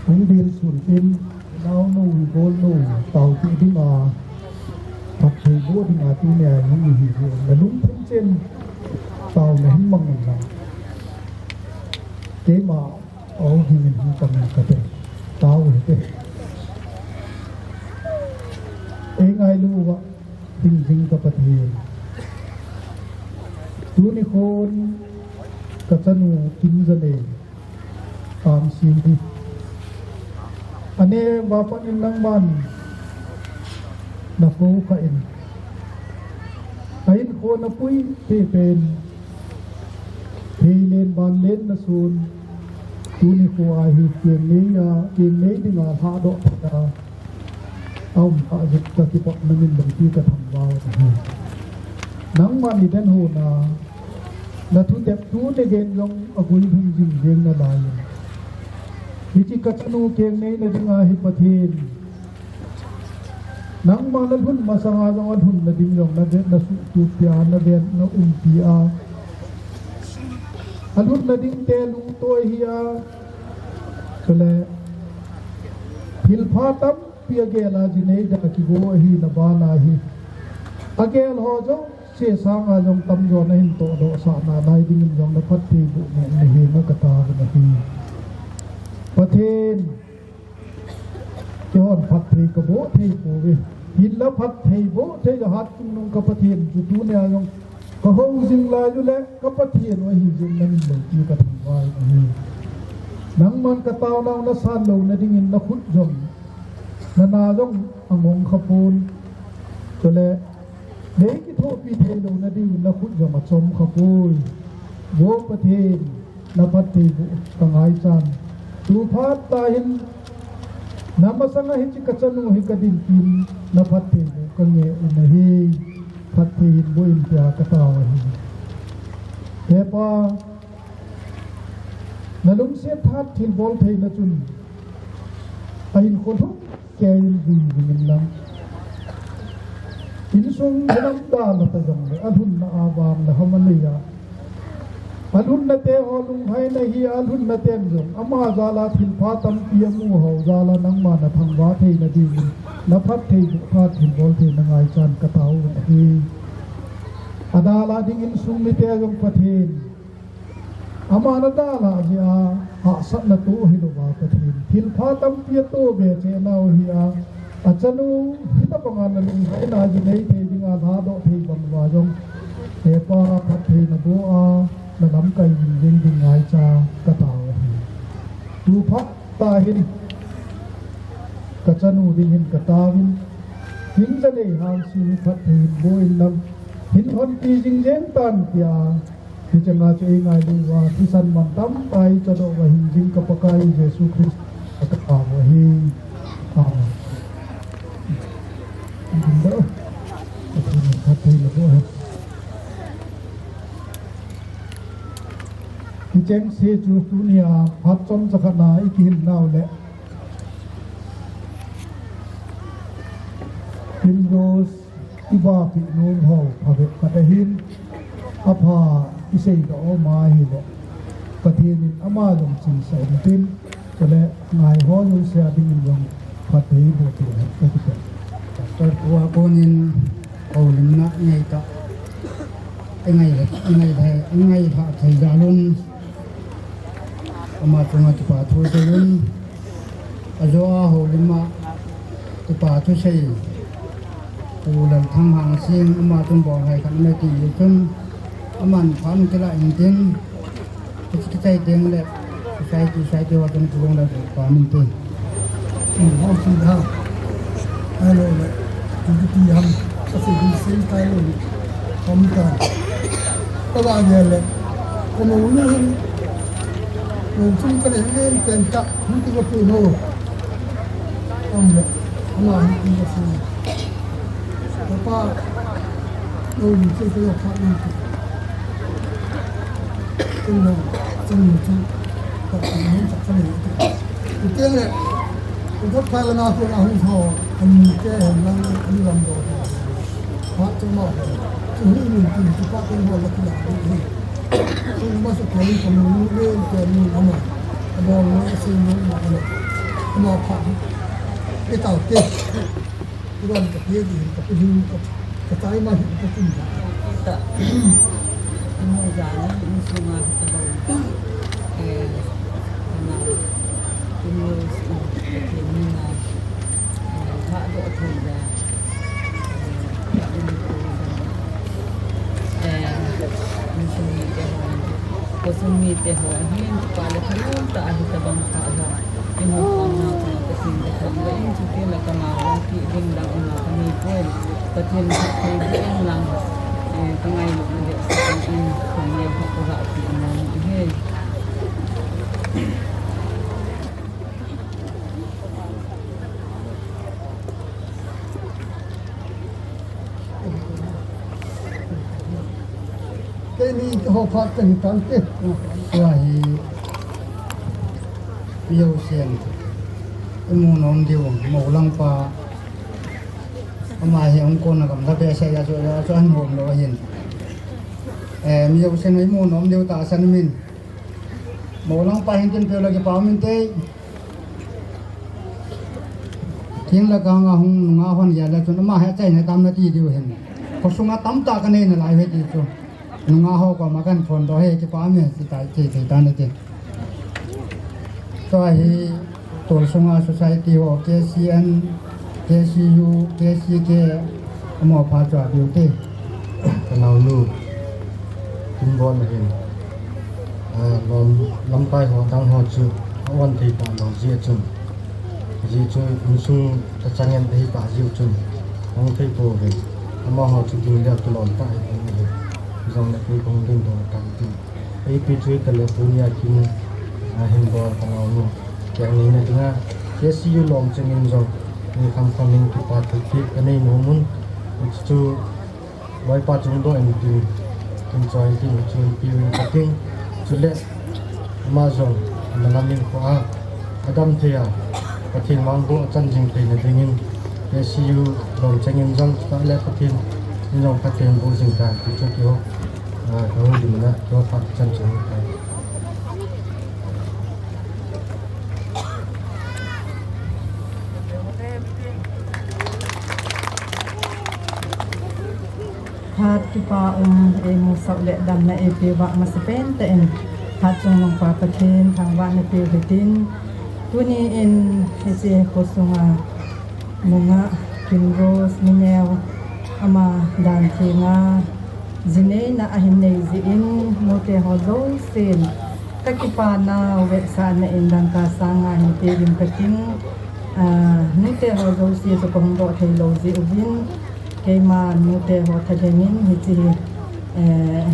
ผมเรียนส่วนเป็นเราหนุ่มโกนหนุ่มเต่าที่ที่มาผัดเทบัวที่มาที่เนี่ยมันมีหิวแต่ลุ้มทั้งเช่นเต่าในหิมังนะเก๋มาเอาที่มันหิตังกระเตะเต่าเตะเองไงรู้ว่าจริงๆกับประเทศดูนี่คนกับสนุกินเสน่ห์ตามสิ่งที่อันนี้ว่าปนินังมันนักโง่ก็เองไอ้คนนับปุ้ยที่เป็นที่เล่นบอลเล่นนะซูนดูนี่ควายเกียงนี้ที่งาพาดอกตาเอาอาจจะที่ปกมันเป็นบางทีก็ทำว้าวนังมันนี่เด่นโหนาแล้วทุกเด็กทุกเด็กเองยองอกุยพุ่งจริงเองนั่นได้วิจิกัจนูเกียงนี้ในดึงอาหิปทีนนังมาลหุ่นมาสังอาจวันหุ่นนดิงยองนเดนสุตุปยานเดนนปีอาอันหุ่นนดิงเตลุงตัวเฮียก็เลยพิลพาตัมเปียเกลาจิเนจากิโกฮีนบานาฮีอาเกลฮอจงเสียสังอาจงตัมโยนหินโตโดสานาไดดิงยองนพัดทีบุเนเฮนกตาบนฮีประเทศย้อนพัดเทกโบเทโบเวหินแล้วพัดเทโบเทจะหัดจุนงกับประเทศจุดดูเนี่ยยังก็ห้องสิ่งลายอยู่แล้วกับประเทศว่าหินจึงนั้นเลยที่กระทำไว้นังมันกระตาวนาละซานโลนดิ่งนักขุดจงนาจงองงขปูนก็เลยเด็กที่โทษปีเทโลนดิ่งนักขุดจงมาชมขปูนโยประเทศนับพัดเทโบกังไอจันดูพาตาหินน้ำมาสังหิจิกัจนุหิกดินกินนับพัดเทโบกังเงอุณหิพัดเทหินบุญเปียกตาวหิเทปานลุงเสียทัดทิลบอลเทนจุนไอ้คนทุกแกยินดีเงินลังอินซุงน้ำตาลตะจังเลยอันหุ่นนาอาบามนะฮามันเลยอันหุ่นนาเตอลุงไฮนะฮีอันหุ่นนาเตมจงอามาซาลาทิลพาตัมเปียมูเฮาซาลานังมานะพังวาเทนดีนับพัดเทบุพาทิลบอลเทนังไอจันกะตาวฮีอาดาลาดิอินซุงนิเตจงประเทศอามานาดาลาฮิอาอาสันตุฮิโลวาประเทศทิลพาตัมเปียโตเบเจนาฮิอาอาจนูฮิตปังานลุงไฮนาจิเนเทจิงอาธาโดเทบังวาจงเทปาพัดเทนโบอาและน้ำไก่ยิงยิงดิงไงจากระตาวดูพักตาหินกระจนูดิหินกระตาวินหินจะได้หางสีพัดหินโบยนำหินคนปีจิงเจนตันเปียที่จะมาจะเองไงดูว่าที่สันมันตั้มไปจะโดว่าหินจิงกับปากายเยซูคริสต์กระตาวหินหินเด้อพัดหินโบยเจงเซจูตุเนียพัดจอมสักนาอีกินนาวเละฮิมโรสอิบาปิโนมฮาวพาเวกตะหินอภาอิเซดอมาฮิโลประเทศอามาลงสินใส่ดินก็และนายฮอยุเสียดินลงพัดเฮโบเตก็ติดแต่ตัวคนนี้เอาลิมนะไงก็ไงพระไทยดาลุนอามาตรงนั้นป่าทุเรียนอาจจะหัวลิมาป่าทุเรียนปูหลังทางหางเสียงอามาตรงบ่อให้กันไม่ตีขึ้น aman phan ke la in tin cái tay tiếng lệ sai tiêu trong chuông là có mình tin họ xin ha ai rồi lại cái gì ham cái gì cũng xin tay rồi không cần các bạn nghe lệ còn muốn luôn mình chung cái này lên tiền chậm không có phụ nô không lệ không làm không có phụ các bạn đâu mình chơi cái học pháp này真的真的真，我们讲这里，你这个，我说拍了那个那红草，这那你啷个？他怎么？就是你就把这个那个哪里？所以我说可以，我们那个那么，我们是那个，那么拍，这到这，这个这别的，这不是这在嘛，这不是。 Mo jana yung sunga kita daw na tinulos na katina hado at handa kusumite ho hin pala kalun ta ahita bang kaha inuhang na ko na kasinda kanga yung chukila kamawang kiling lang una kami po patin sa kiling lang tengah itu dia sekarang ini yang aku tak pernah lihat. Ini họ phát triển tăng tiếp. Wah, yêu sen, emu nom diu, mau lang pa, ama hiang kon na kam ta pe se ya cho anh hom lo hin. Yêu sen emu nom diu ta san min, mau lang pa hin tin pe lagi pa min te. Tiếng là càng hung ngã hoàn giả là cho nó mà hết chạy này tam nó đi điều hình, có sung ngã tắm ta cái này là lại hết đi cho. Nung aho ko makan phone do he ki pa me si tai ti ta ne te to hi tol sunga society ho KCN KCU KCK mo pha cha biu te nào nu tin bon hin lam pai ho dang ho chu wan thi pa lo ji chu sung ta changen dei pa ji chu ong thei po ve ma ho chu din da tu lon ta dòng là cái công trình đó càng tin ấy phía dưới California kim hình bò thằng nào luôn cái này là tiếng cái siêu lòng chân nhân dòng người tham quan mình cái part cái này nó muốn chú vài part chúng tôi anh tin enjoy tin chú piu cái tiếng chú lệ Amazon mà làm mình qua Adam thì cái thiên mang bộ chân chính thì là tiếng cái siêu lòng chân nhân dòng ta lệ cái thiên dòng cái thiên bộ chính cả thì cho kiểu đó thì mình đã cho phát chân chính này Hat kita emu sau lệ đam na epi wa masapen ten hat chung long pa pathen thang wa na pe vitin tuni in hese kosunga munga kinros minel ama dan thinga zine na ahin nei zin mote hodol sen kakipa na weksa na indang kasanga hite rim kating nute hodol si so pangdo thelo zi ubin kema nute ho thademin hiti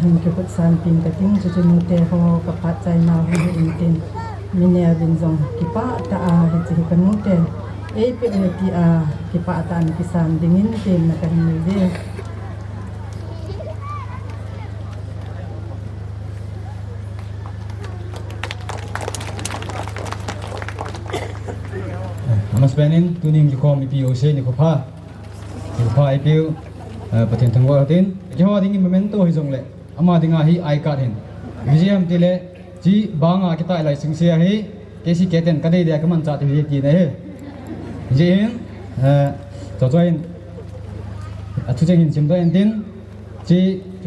hin ke put san pin kating chu nute ho kapat chai na ho intin minya binjong kipa ta hiti kanute APLT kipa ta an kisan dingin tin na kahin de Mas benin tuning jukom IPOC ni kopa IPO paten thangwa tin jawa ding memento hi jongle ama dinga hi I card hin museum tile ji banga kita lai sing sia hi kesi keten kadai dia kaman cha ti ti ne he ji hin to join atu jeng hin chim do tin ji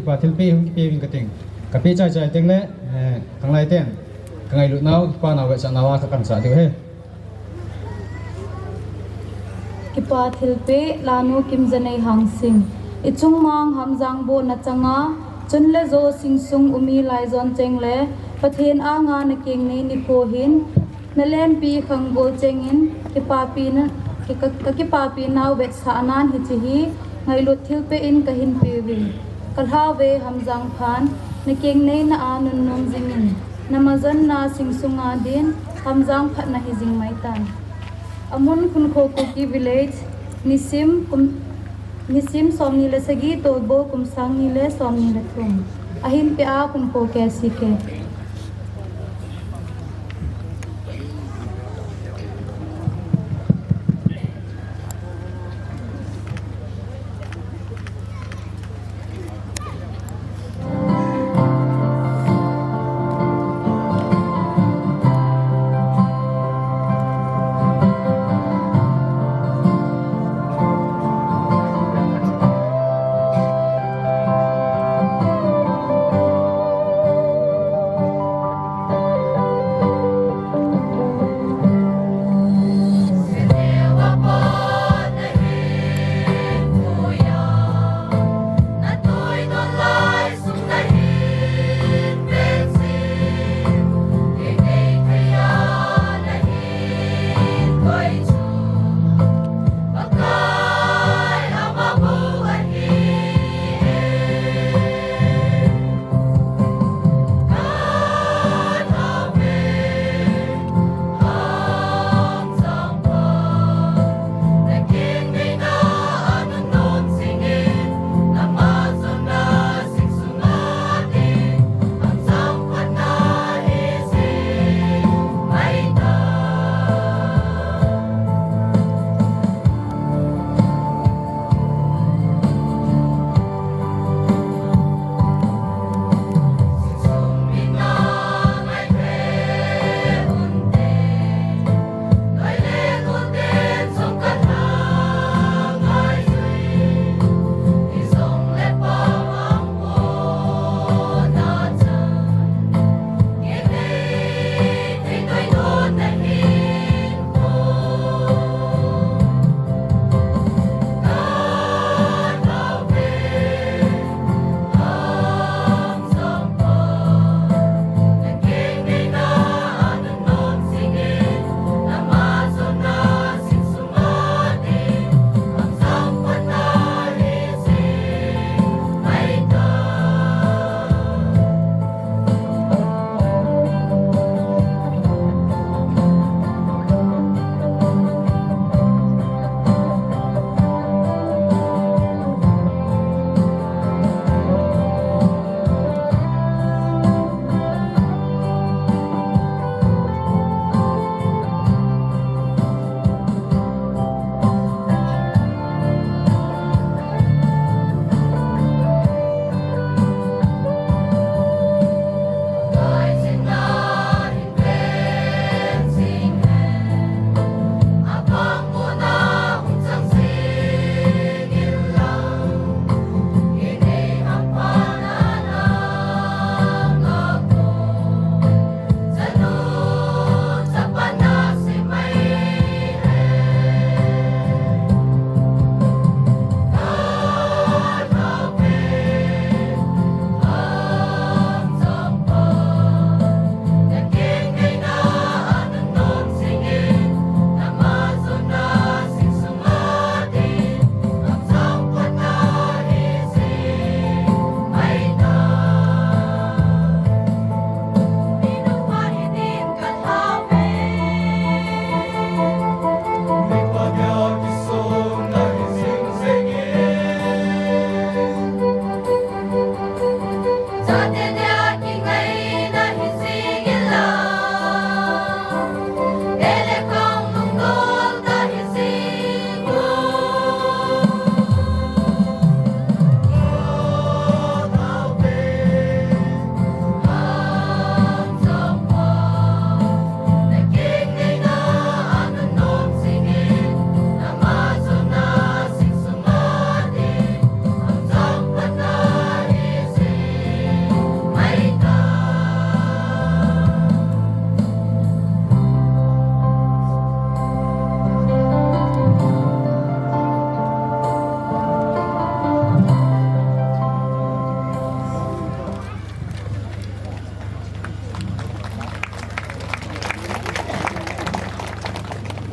pa thil pe hu pe wing kating ka pe chai chai teng le kang lai ten kangai lu nau pa na we cha nawa ka kan cha ti he kipa thilpe lanu kimjanei hangsing ichung mang hamjang bo na changa chun le zo sing sung umi lai zon cheng le pathen a nga na king nei ni ko hin na lem pi khang gol cheng in ki pa pi na ki pa pi naw bet sa anan hi chi hi ngai lut thil pe in ka hin pi win kal ha ve hamjang phan na king nei na a nun nom jing in namazan na sing sunga din hamjang phat na hi jing mai tan amun kun kho ko ki village nisim som ni le sagi to bo kum sang ni le som ni le thum ahin pe a kun ko ke si ke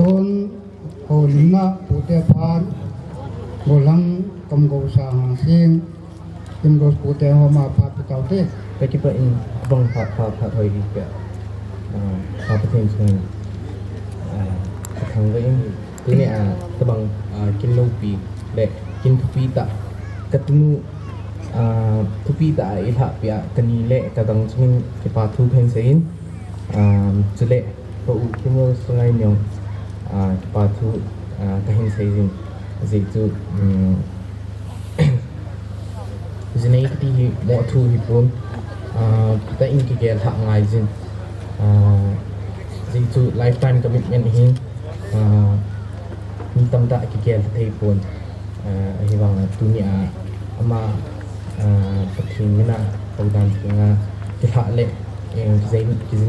tôn hồ lính na phụ tế phan ngô lăng cầm gấu sa hàng sen kim đốt phụ tế hoa ma phạt tàu tế cái kia in vòng phạt thôi đi cả phạt thêm xong thằng với cái này ta bằng kinh lâu pi để kinh thu pi ta cái tunu thu pi ta ít hạ pi cái này lệ cái đằng chung cái phạt thu thêm sen chỉ lệ cậu khi mua xong ngay nhiều cái phạt thu cái hình sen gì tu này thì mọi thu thì vốn kita in cái thằng ngay zin gì tu lifetime commitment hin mình tâm đại cái thầy vốn hy vọng là dunia ama phát triển như nào đầu đàn thì cái thạ lệ cái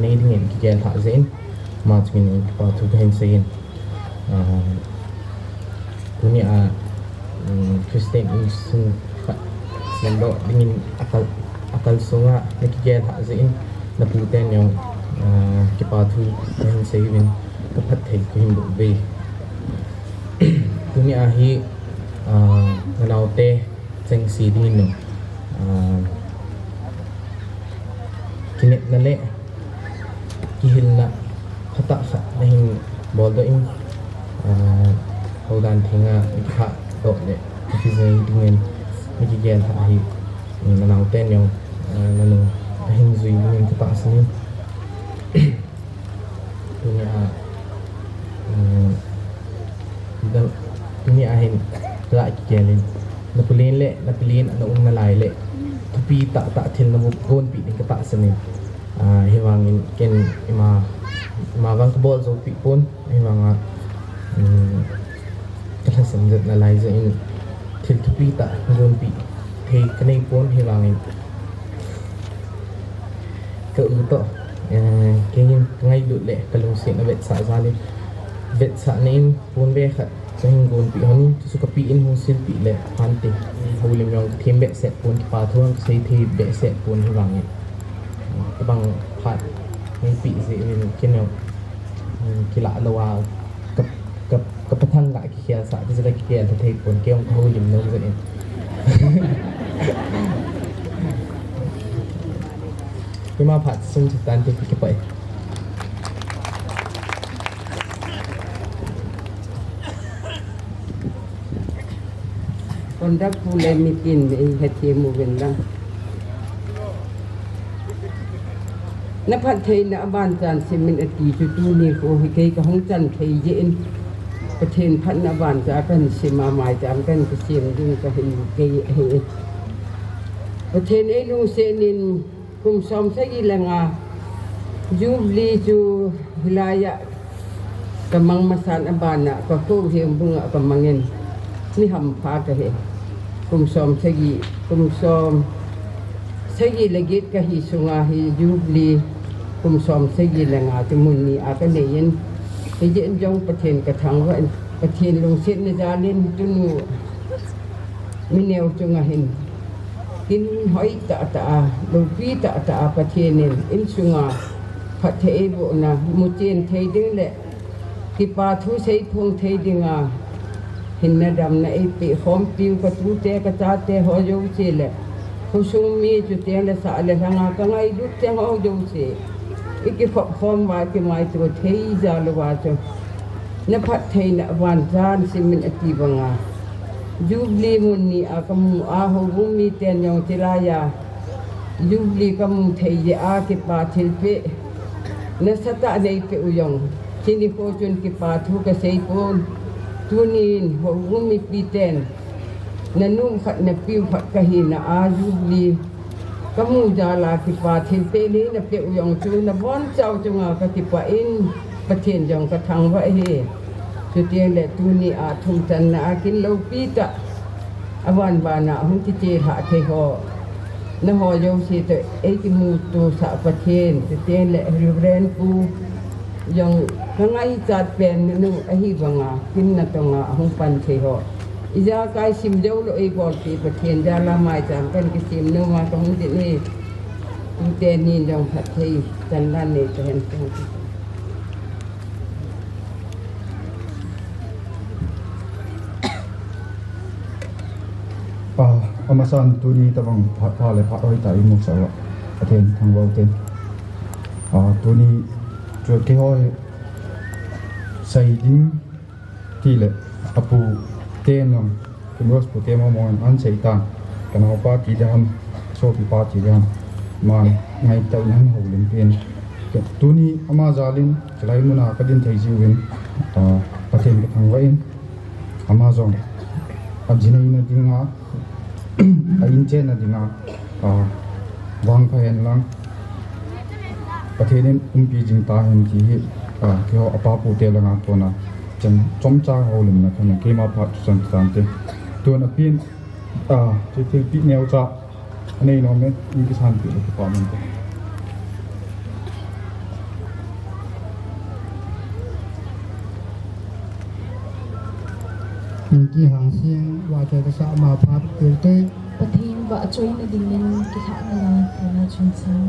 này thì cái thạ dễ mà mình vào thu cái hình sen dunia Kristen in Nando dengan akal sunga nakikiyal hazain na puten yung kipatu yung saving kapat hay kuhimbo be dunia hi nanaute cheng si din no kinet nale kihil na khata kha nahin boldo in hodan thinga ikha do le kizay dengan mấy cái thả hi nó nào tên nhau nó hình duy mình cái tạ sinh tôi nghĩ hình lại cái lên nó lên lệ nó lên nó ung nó lại lệ thu pi tạ thiên nó một gôn bị cái tạ sinh hy vọng cái mà vang cái bol rồi bị pun hy vọng cái là sinh rất là lại rồi til thu pi ta ngon pi thì cái này pun hy vọng cái ưu to cái ngay đủ lệ cái lồng xịn nó vẹt xả ra lên vẹt xả nên pun về khát cái hình ngon pi hơn su cái pi in hong sil pi lệ han ti hầu lên nhong thêm vẹt sẹt pun cái pha thuang xây thì vẹt sẹt pun hy vọng cái bằng phạt ngay pi gì cái nào cái lạ lâu à cái phát thanh lại cái kia xã cái cái kia thì còn kêu không hơi dùm nông vậy cái mà phát sinh thực tan thì cái vậyคนรักผู้เล่นมีกินไอ้เฮ็ดเทียมมูเวนดังนับพันเทนบ้านจันสิมินอตีจุตูนี่โอ้ยเกยกับห้องจันเทยเย็นประเทศพันนาบานจากกันสิมาหมายจามกันก็เสียงดึงก็เห็นเกยเฮประเทศไอ้ลุงเซนินคุมซอมใช้กีฬางายูบลีจูฮิลายะกำมังมาสานอบานน่ะก็กู้เฮียมบุงะกำมังเงินนี่หำพากะเฮคุมซอมใช้กีคุมซอมใช้กีละกิดกะฮิสุงาฮิยูบลีคุมซอมใช้กีละงาจมุนนี่อากันเนยินที่เย็นยงประเทศกระทังว่าประเทศลงเส้นในจาเล่นจนมีแนวจงเห็นกินหอยตาลูปีตาประเทศนี่อินสุงาพัทเทบุนะมุเจนเทดึงแหละที่ปาทุใช้พงเทดึงเห็นนาดำนะไอปีหอมปิวกระตุ้เตะกระจาเตะหอยโยเจแหละผู้ชมมีจุดเตียงและสาและทางก็ไงดุเตียงหอยโยเจอีกฝักฟอมว่าที่หมายตัวเทยจาลว่าจ้ะนับพัดเทยนับวันจานสิมินอติบังอายูบลีมุนนี่อากมูอาหูบุมีเตียนยองจิลายายูบลีกมูเทยอาคิปาทิลเปนัสตะในเปอุยองที่นี่โคจุนคิปาทุกเสยปูนตุนินหูบุมีปีเตียนนันนุ่มขัดนับปิวขัดกะหินาอายูบลีkamu jala ki pa thin te ni na pe uyong chu na bon chau chunga ka ki pa in pathen jong ka thang wa he chu tieng le tu ni a thum chan na kin lo pi ta awan ba na hum ti che ha the ho na ho yo si te e ki mu tu sa pathen chu tieng le ren pu yong ka ngai chat pen nu a hi banga kin na tonga hum pan the ho Ija kai sim jauh lo ikut di pertian jalan macam kan kisim nama kamu ini tu ni dong hati jalan ni tu amasan tuni tabang pha le pha oi tai mu sawa athen thang wau ten tuni chuột cái hoi sai ding ti le apu ten long kunros pu te mo mon an sei ta kana pa ti jam so pi pa ti jam man ngai tau nan ho len pen tuni ama zalin chlai muna kadin thei jiwin pathen ka thang wain amazon ajinai na dinga ain chen na dinga wang phaen lang pathen umpi jing ta hem ji ke ho apa pu te langa to na chen chom cha ho lim na khana ke ma pha san san te to na pin che te pi neu cha nei no me ni ki san pi ko pa man te bình chi hàng xiên và trời cái xã mà phát từ tới Pathin ba choi na ding nen ki kha na na chun sang.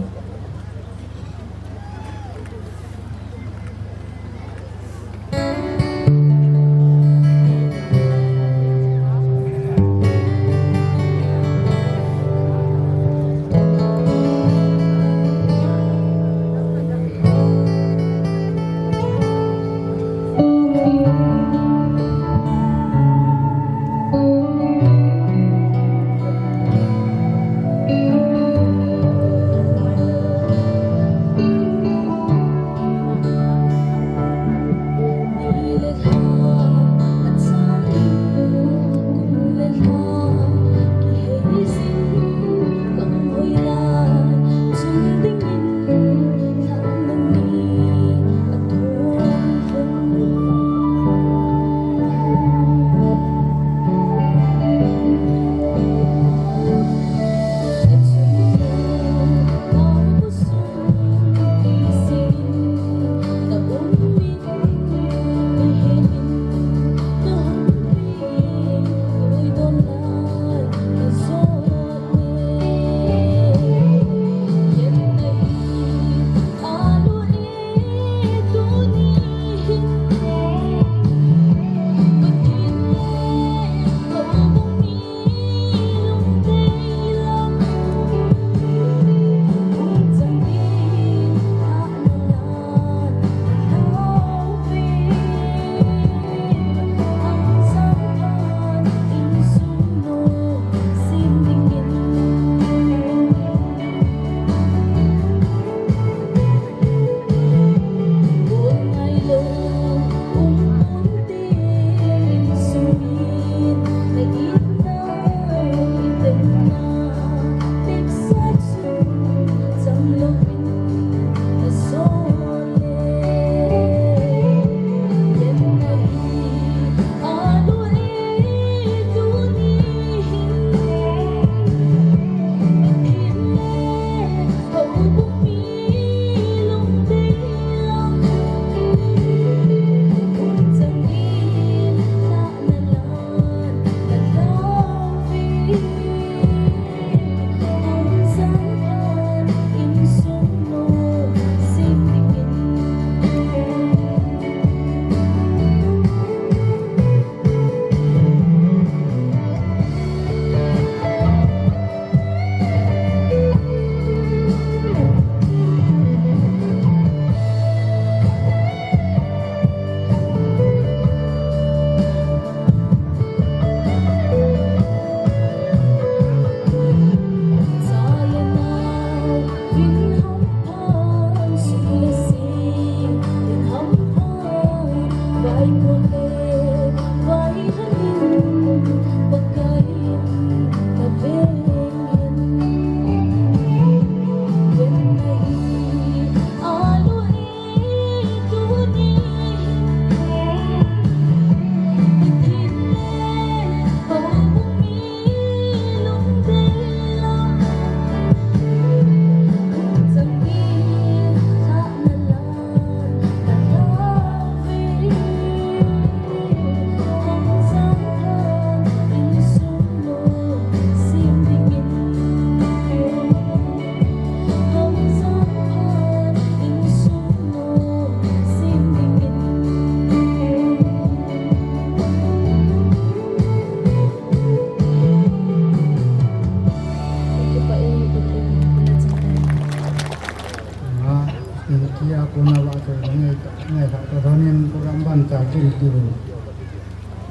ngày thọ cho nên program ban trả kinh từ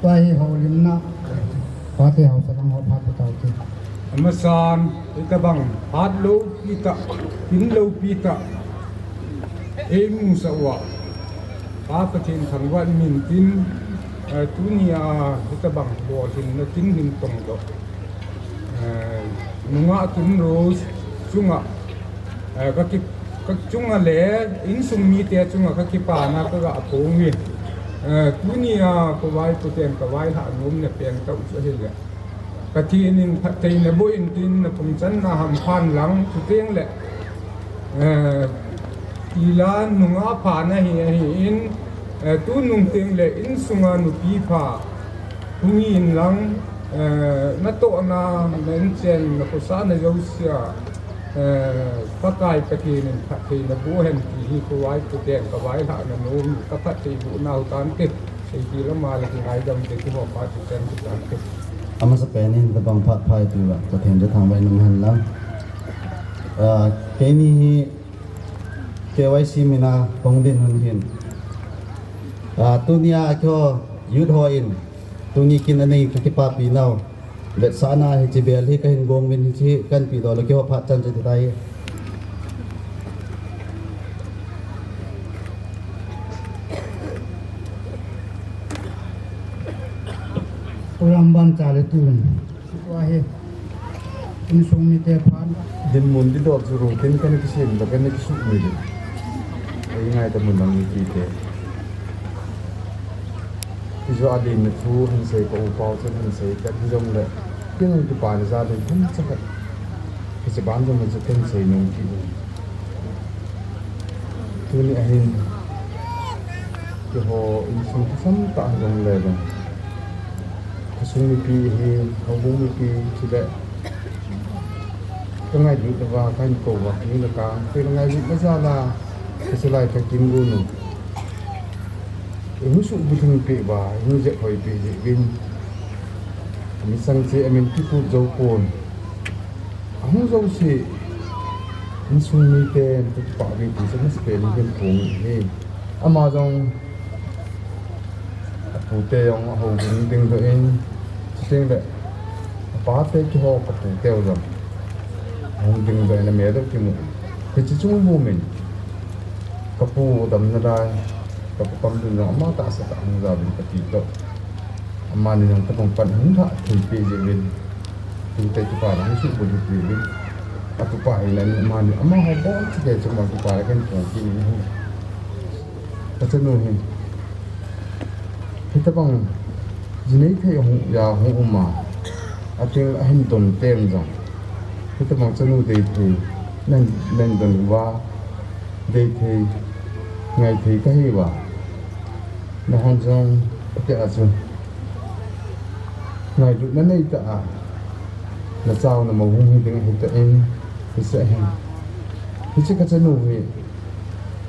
tay hậu lim na phá thế hậu sang họ phá tàu kinh Amasan ita bang hadlo pita hinlo pita emu sawa papatin thangwan min tin tunia ita bang bo hin na tin hin tong do nunga tun rose chunga các chunga le in sung mi te chunga ka ki pa na ka ga apong wi tunia ko vai ko ten ka vai ha ngum ne peng tau so hi leกะทีนึงไทยนะบ่อินตินนะผมจันนะหำพันหลังสุเตียงแหละอีลานนุงอาผานะเฮียอินตูนุงเตียงแหละอินสุงานุปีผาทุงอินหลังนะโตนะเมนเจนนะกุศานะเยาเสียปะกายกะทีนึงไทยนะบ่เห็นที่ก็ไว้ก็แดงก็ไว้ละนะโนมกะพะติบุนาวตานติไอ้ที่ละมาละที่หายดำที่บ่ปาติเจนตานติอามาสเปนินตะบังพัดพายตัวจะเห็นจะทางไปนุ่มหันแล้วเคนี่เคไว้ซีมินาปงดินหุ่นเห็นตัวนี้ก็ยุดหอยนตัวนี้กินอันนี้ที่ป้าปีนเอาเด็ดสานาให้จีเบลที่ก็เห็นกงวินที่กันปีดอแล้วก็พัดจันจะได้program ban trả lời tuần qua hết in sung mi te phan din mun di dot zuru tin kan ki sin da kan ki su mi di ai ngai ta mun nang ki te ki zo adin na thu hin sei ko pau chen hin sei ka ki jong le kin ngi ki pa na za de thum cha ka ki se ban jong ma chen sei nong ki tu ni ahin ki ho in sung sam ta jong le dong sung mi pi hi ho bung mi pi chi le cái ngày được vào cái cổ và như là cả cái ngày bị ra là cái số lại phải kiếm luôn rồi ứng dụng bị thương bị và như vậy phải bị dị viên mình sang chế mình tiếp tục dấu cồn không dấu gì mình sung mi tên tôi bảo vì thì sẽ mất tiền viên cuồng thì Amazon phụ tê ông hầu cũng từng rồi anh tiếng đấy phá tê cho họ có phụ tê rồi hong ding dai na me do ki mu ke chi chung bu min ka pu dam na dai ka pu pam du no ma ta sa ta ang za bin ka ti to amma ni nang ta pong pan hun tha thi pe je bin tu te tu pa rang su bu du pi bin a tu pa ai lan ma ni amma ha bo chi ke chung ma tu pa kan ko ki ni hu ta chen no hin ta bang jinei the hong ya hong ma a ting a hin ton tem jang kita mang chanu dei thì nên đừng qua dei thì ngày thì cái gì vậy nó hoàn toàn cái gì ngày lúcนั้นnày ta là sao là màu hung tiếng hiện tại em thì sẽ hình thì chỉ cái chanu thì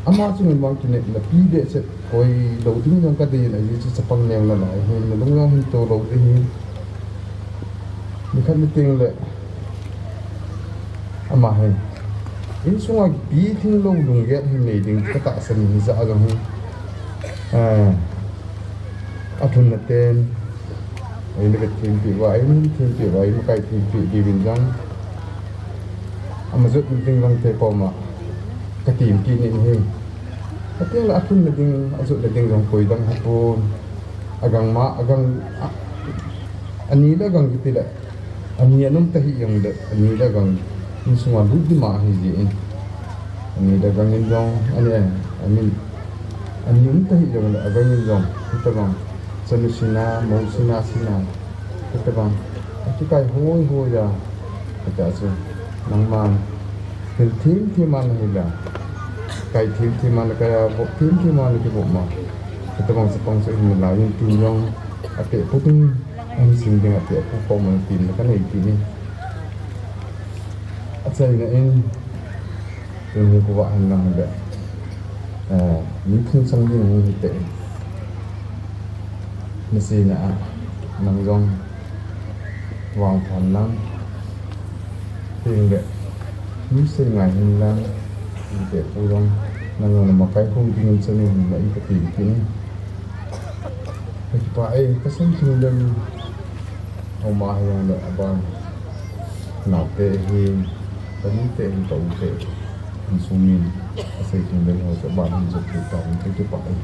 ama chúng mình mang cái này là pi để sẽ coi đầu tiên trong cái gì là gì chỉ bằng nèo là lại hình là đúng không hình tổ đầu thì hình mình khát mới tiếng lại ama hay in sunga bi thing lo lung get hi nei ding ka ta san hi za ga hu a thun na ten ai ne ka tin pi wa ai ma kai tin pi di bin jang ama zot ding lang te pa ma ka tim ki ni hi ka te la thun na ding a zot na ding jang koi dang ha pu agang ma agang ani la gang ki la ani anum ta hi yang de ani la gang ini semua budi mah hiji ini dagangin dong ani entah hijau lah dagangin dong kita bang solusinya mau sina kita bang kita hoi ya kita asu nangman tim mana hila kai tim mana kaya tim mana kita mah kita bang sepang ini lain tim dong ape puting ani sing dengan ape pupau mana tim kan ini saya ini yang kuat hendak ada, ni pun sangat ni kita, mesti nak nangjong wang panang, tinggal, mesti ngai hendak kita pulang nang makai hung ding chani na I katim kin pa ai kasan thingdam oma yang la aban na te hi tani te hi to te sumin asai thingdam ho sa ban jat ta te pa ai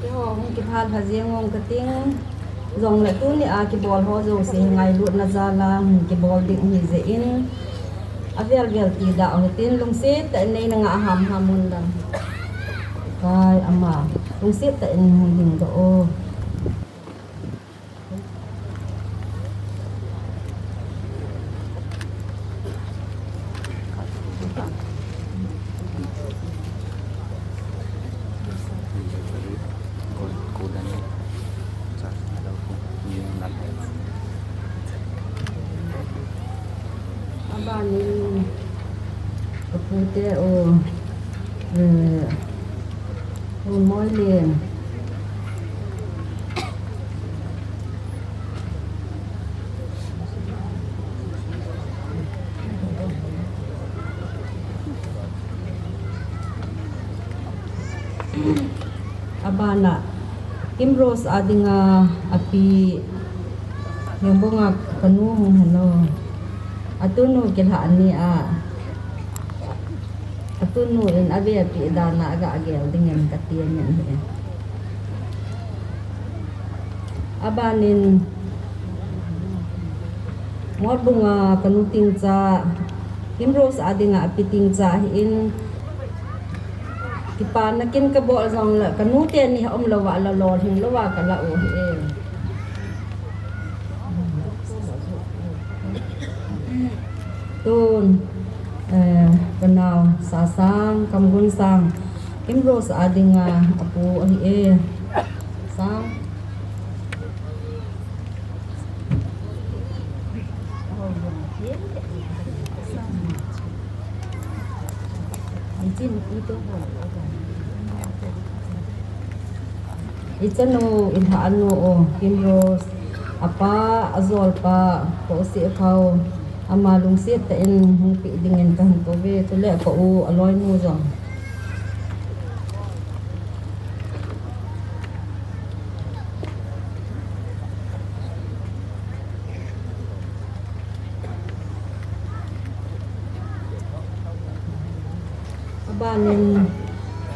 cái họ không kịp hạt hạt riêng ngon cái tiếng dòng lại tu ni à cái bol ho rồi sẽ ngày luôn là ra là cái bol định như dễ in avel vel ti đạo cái tiếng lung xếp tại đây là ngã hàm hàm môn đằng cái ama lung xếp tại đỉnh độ abanin kapute o môi liền abana Kim Rose adinga api yung bunga kanung hello atunu kilhaan ni atunu in abi api dana aga agel dengan katian yan abanin ngot bunga kanuting cha Kim Rose adinga api ting cha in kipan nakin kabo sang la kanutian ni om lawa la lor hing lawa kala o tun kenal sasang kamgun sang Kim Rose adinga apu sang Ichano inhaano Kim Rose apa azol pa ko si kau amalung sit ta in hungpi dingin kan ko be tule ko aloy mo jang abanin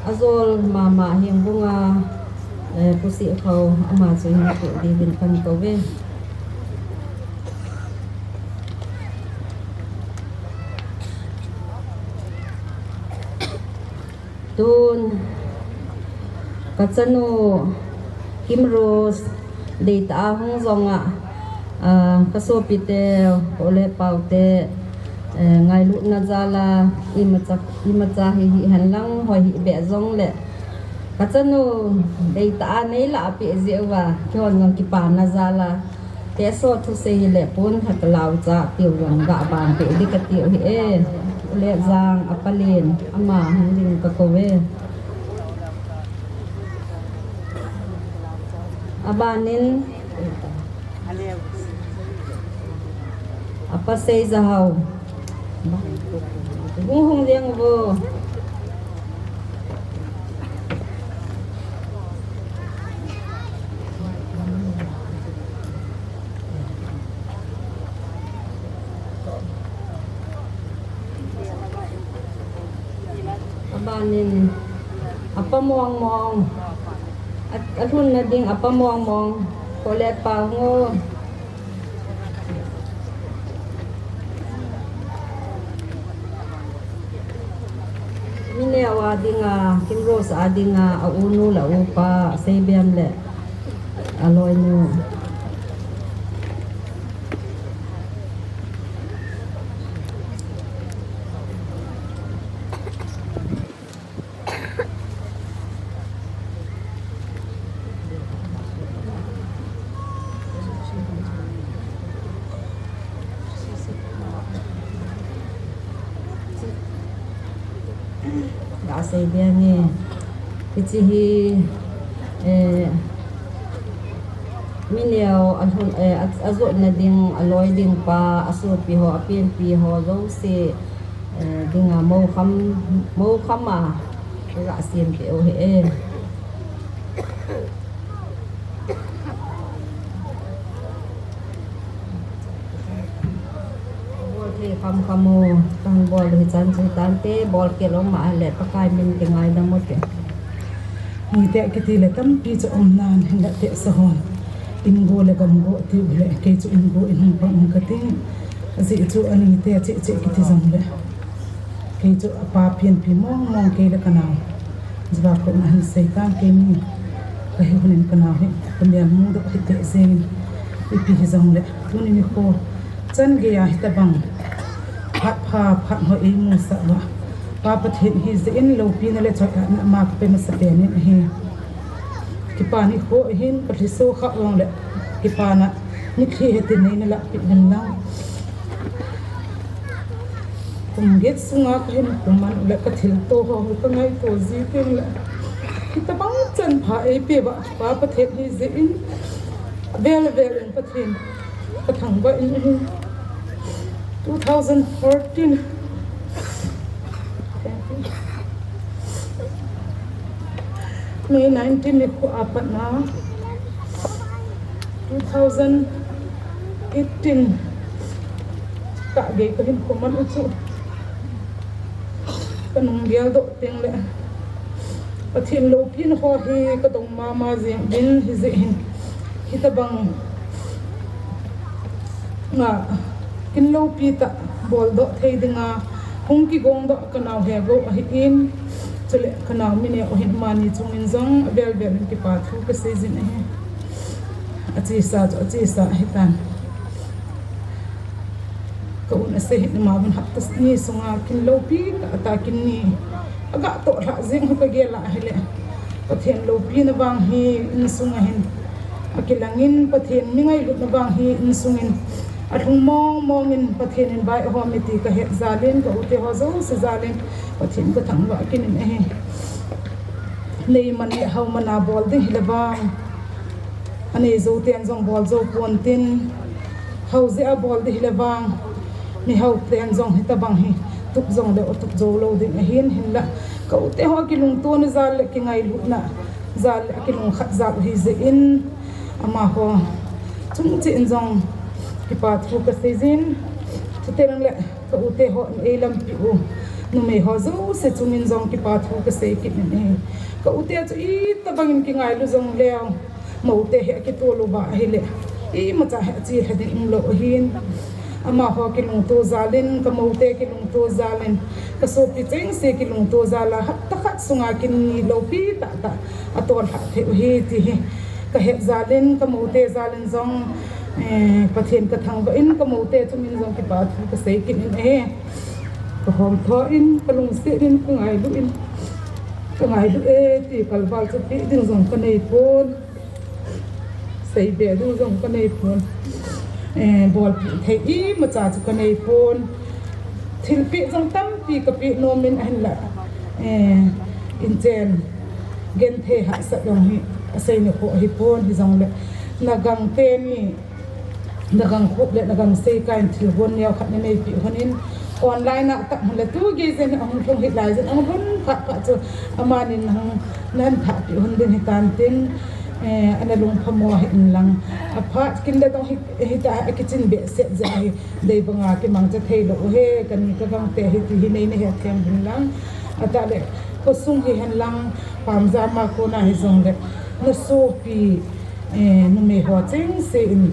azol mama hiyang bunga pusi kau ama so hingko dingin kan ko be tun katsano Kim Rose data hong zonga kasopite ole paute ngai lu na zala imacha hi hanlang hoi hi be zong le katsano data nei la pi zewa kyon ngam ki pa na zala te so thu se hi le pun haklau cha tiu rang ga ban pe di ka tiu hi le zang apalin ama hangin ka kowe abanin apa sei zahau hung liang bo abanin apa mong at hun na ding apa mong kolet pa ngo mine awadinga Kim Rose adinga auno la upa sebiam le aloy no say biya ni ichi mineo azo na ding aloy ding pa aso pi ho apien pi ho zo se dinga mo khama gạ xiên kiểu hệ thì khăm mô tăng bol thì chân chân tan té bol kia lo mà lẹ pakai mình cái ngày đó một cái ni te ki ti le tam pi cho om nan hin la te sa hon in go le gam go ti le ke chu in go in hum pa ka ti zi chu ani te che che ki ti zong le ke chu pa pian pi mong mong ke le kana zwa ko na hin sai ta ke ni ka he hunin kana he ko me mu do ki te zen i pi hi zong le tu ni ko chan ge ya ta bang phat phat ho e mu sa wa pa pathin hi ze in lo pi na le chot ma pe ma sa pe ni he ki pa ni ho hin ka thi so kha ong le ki pa na ni khi he te nei na la pi nan na kum get sunga ka hin kum man le ka thil to ho ka ngai to ji ke le ki ta bang chan pha e pe ba pa pathin hi ze in vel in pathin ka thang ba in 2014 May 19 ni ko apat na 2018 ka ge ko hin ko man uchu kanung gel do ting le pathin lo pin ho hi ka dong ma jing din hi ze hin hitabang nga kin lo pi ta bol do thei dinga hung ki gong do kanau he go hi in chule kanau mine o hin mani chungin zong bel ki pa thu ka se jin he achi sa hitan ko na se hin ma ban hat tas ni sunga kin lo pi ta kin ni aga to ra jing ka ge la hele pathen lo pi na bang hi in sunga hin akilangin pathen mingai lut na bang hi in sungin athung mong in pathen in bai ho mi ti ka he zalin ka ute ho zo se zalin pathen ka thang wa kin in he nei man hau mana bol de hilawang ane zo ten zong bol zo pon tin hau ze a bol de hilawang ni hau ten zong hitabang hi tuk zong de tuk zo lo de hin la ka ute ho ki lung to na zal ki ngai lu na zal ki lung khat zal hi ze in ama ho chung chi in zong ki pa thu ka sejin tuterang le ka ute ho e lam pi u nu me ho zo se chungin zong ki pa thu ka se ki ne ka ute chu i ta bangin ki ngai lu zong leo mo te he ki to lu ba he le i ma cha he chi he din lo hin ama ho ki lung to zalin ka mo te ki lung to zalin ka so pi cheng se ki lung to zala hat ta khat sunga kin ni lo pi ta atol ha the he ti he ka he zalin ka mo te zalin zong pathen ka thang ba in ka mo te chumin zong ki pa thu ka sei kin in e ka hom tho in ka lung se din ka ngai lu in ka ngai lu e ti kalwal chu ti ding zong ka nei pon sei be du zong ka nei pon bol pi thei i ma cha chu ka nei pon thil pi zong tam pi ka pi no min an la in chen gen the ha sa dong hi asai ne ko hi pon hi zong le nagang te ni nagang khop le nagang sei kain thil hon neo khat ne nei pi honin online na ta la tu ge zen ang thong hi lai zen ang hon kha chu amanin hang nan tha pi hon din hi tan tin ana lung phamo hin lang apha kin da dong hi ta kitchen be set zai dei banga ki mang cha thei lo he kan ka gang te hi ti hi nei ne he them bin lang ata le ko sung hi han lang pam za ma ko na hi zong le na so pi nu me ho cheng se in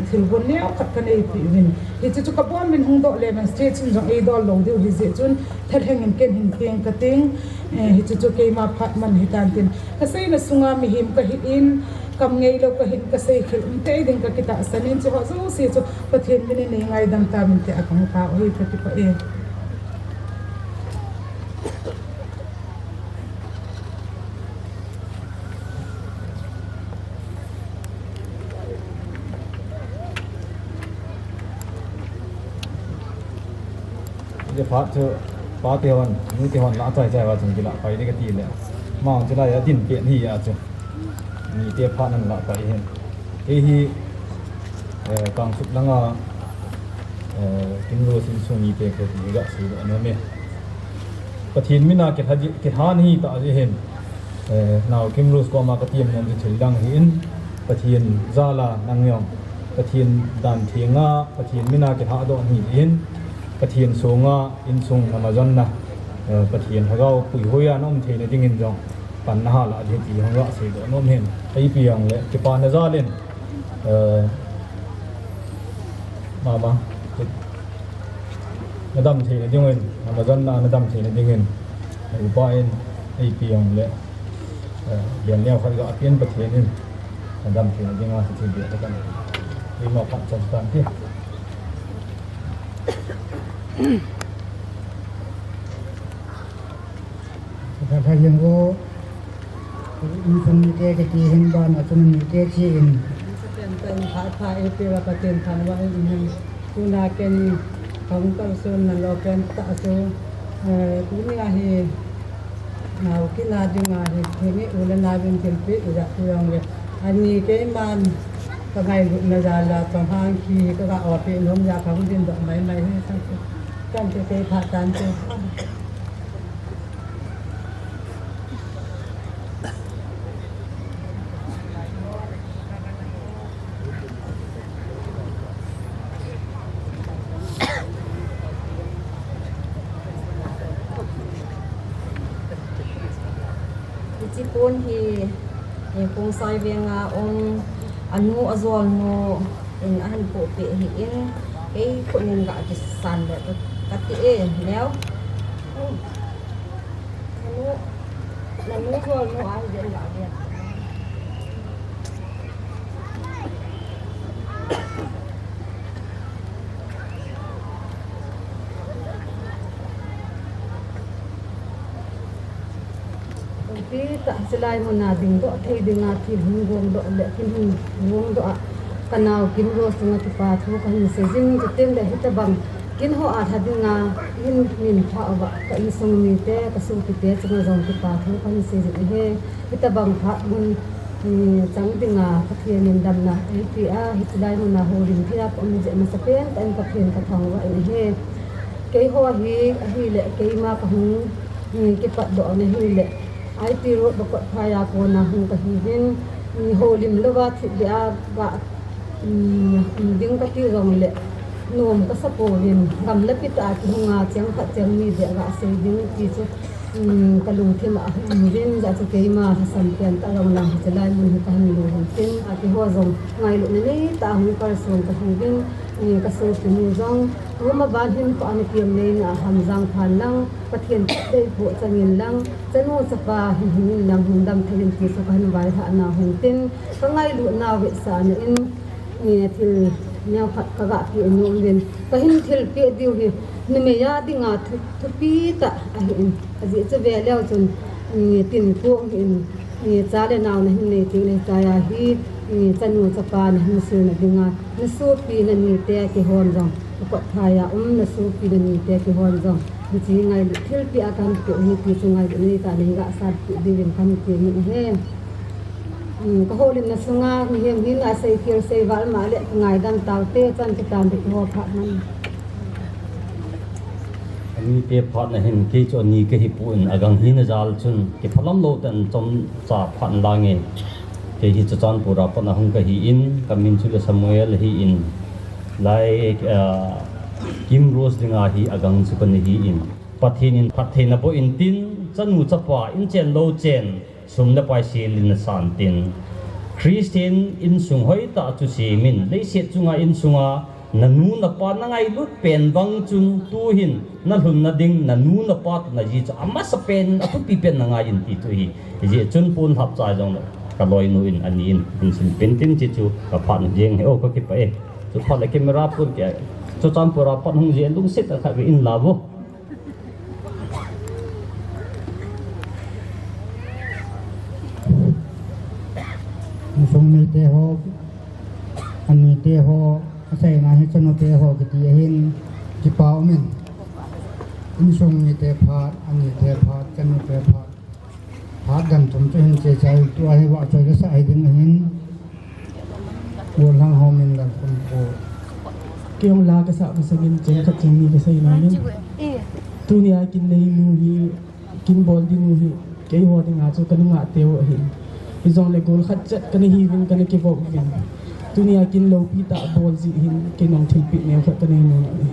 thil gon leo khat kan ei pi win hi chu ka bon min hung do le man stage chun jong ei dol lo de hi ze chun thar heng in ken hin teng ka teng hi chu ke ma phat man hi tan tin ka sei na sunga mi him ka hi in kam ngei lo ka hin ka sei khil te ding ka kita sanin chu ho zo se chu pathen min nei ngai dang ta min te akang ta oi ka ti pa eจะพัดเธอป้าเตียวนี่เตียวละใจว่าจึงจะละไปได้ก็ตีเลยมองจะได้ดินเปลี่ยนที่อาจจะมีเตียพัดนั่นละไปเห็นที่กองสุดแล้วก็กินโรสินส่วนนี้เตียก็ดีก็สุดอันนั้นเนี่ย ปะเทียนมินาเกตหานี่ตาจะเห็นนาวคิมรูสก็มากระเทียมนำจะถึงดังหินปะเทียนซาลานางยองปะเทียนดันเทียงาปะเทียนมินาเกตหาดอกหินหินปะเทียนโซงาอินซุงอเมซอนนะปะเทียนเขาปุ๋ยหัวยาน้อมเทนดิ้งเงินจองปันหาละเดียตีของเราเสียดน้อมเห็นไอเปียงเลยที่ปานซาเล่นมาระดับเทนดิ้งเงินอเมซอนนะระดับเทนดิ้งเงินไอปานไอเปียงเลยเรียนแล้วเขาก็เปลี่ยนประเทศนึงระดับเทนดิ้งว่าสิ่งเดียวกันนี่มาพัฒนาการที่ถ้ายังก็อินสันเกะที่เห็นบ้านอาจจะมีเกะที่อิน เป็นภาษาเอเปียประเทศพันว่าอินคุณอาเกนของกระทรวงนั้นเราเป็นตาโซคุณอาเฮนาวกินาดึงอาเฮเฮนี่อุลนาบินเทมเปอุระคุยองเลยอันนี้เกมันก็ไงนาจาลาตองหางคีก็ออกเป็นลมยาของดินดอกไม้ให้ทั้งกันจะเตะผ่าตันเตะญี่ปุ่นที่ยังคงใส่เวียงองอนุอจวนโนเป็นอาหารโปรตีนหินไอ้คนนึงก็จะสั่นแบบกะทิแล้วแล้วนู้ก็นู้อาเดียนแบบเดียนที่tak selai menading do thei denga thi hungong do le kin hungong do kanau kim ro sunga ti pa thu kan se jing te tem le hita bang kin ho a thadinga hin min pha wa ka i song mi te ka su ti te chang jong ti pa thu kan se ji he hita bang pha mun chang dinga pathian nin dam na ai pi a hitlai mun na ho rin thia pom je ma sa pen tan pathian ka thang wa ai he ke ho hi le ke ma ka hu ki pat do ne hi le ai ti ro bakot phaya ko na hu ka hi hin holim lawa thi dia ga ding ka ti rong le nom ka sa po hin gam la pi ta ki hunga chang kha chang mi dia ga se ding ti chu kalung thim a hin ja chu ke ma sam pen ta rong na chalai mun ka han lo hin tin a ti ho zong ngai lo ne ta hu par son ka hu ding ka so ti mu zong ma ban hin pa ani piam nei na ham jang phan lang pathian dei bo changin lang chanu chapa hin lang hun dam thin ti so kan vai tha na hun tin ka ngai lu na we sa na in ni thil nyaw khat ka ga pi nu len ka hin thil pi diu hi ni me ya dinga thu pi ta a hin a ji che ve leo chun ni tin thuang hin ni cha le naw na hin nei ti le ta ya hi ni chanu chapa na hin su na dinga ni su pi na ni te ki hon jong ko thaya na su pi na ni te ki hon jong ni chi ngai thil pi akan pi ni pi chu ngai ni ta ni ga sa pi di wen kan pi ni he ka holin na sunga ni hem hin a sei fir sei wal ma le ngai dang taw te chan ti tan ti ho pha man ani te phat na hin ke cho ni ke hi puin agang hin zal chun ke phalam lo tan chom cha phan lange ke hi chan pura pa na hung ka hi in kamin chu Samuel hi in lai kim rose dinga hi agang chu kan hi in pathin in pathina bo in tin chanu chapa in chen lo chen sumna pai silin san tin Christian in sung hoi ta chu si min le se chunga in sunga nanu na pa na ngai lut pen bang chung tu hin na lun na ding nanu na pa na ji cha ama sa pen atu pi pen na ngai in ti tu hi ji chun pun hap cha jong ka loi nu in ani in sin pen tin chi chu ka phan jeng he o ka ki pa e chu pha le camera pun ke chu cham pura pan hung ji lung sit ta kha in la bo sung mi te ho ani te ho sai na he chano te ho ki ti hin ki pau men in sung mi te pha ani te pha chano te pha gan thum che hin che chai tu ai wa choi sa ai ding hin wol hang ho men dan kum ko kiong la ka sa sa gin chen ka ching ni ka sai na ni dunia kin nei lu hi kin bol din hi ke ho ding a chu kan nga teu hi izong le gol khat chat kan hi vin kan ke bok vin dunia kin lo pi ta bol ji hin ke nong thil pi ne khat kan nei no ni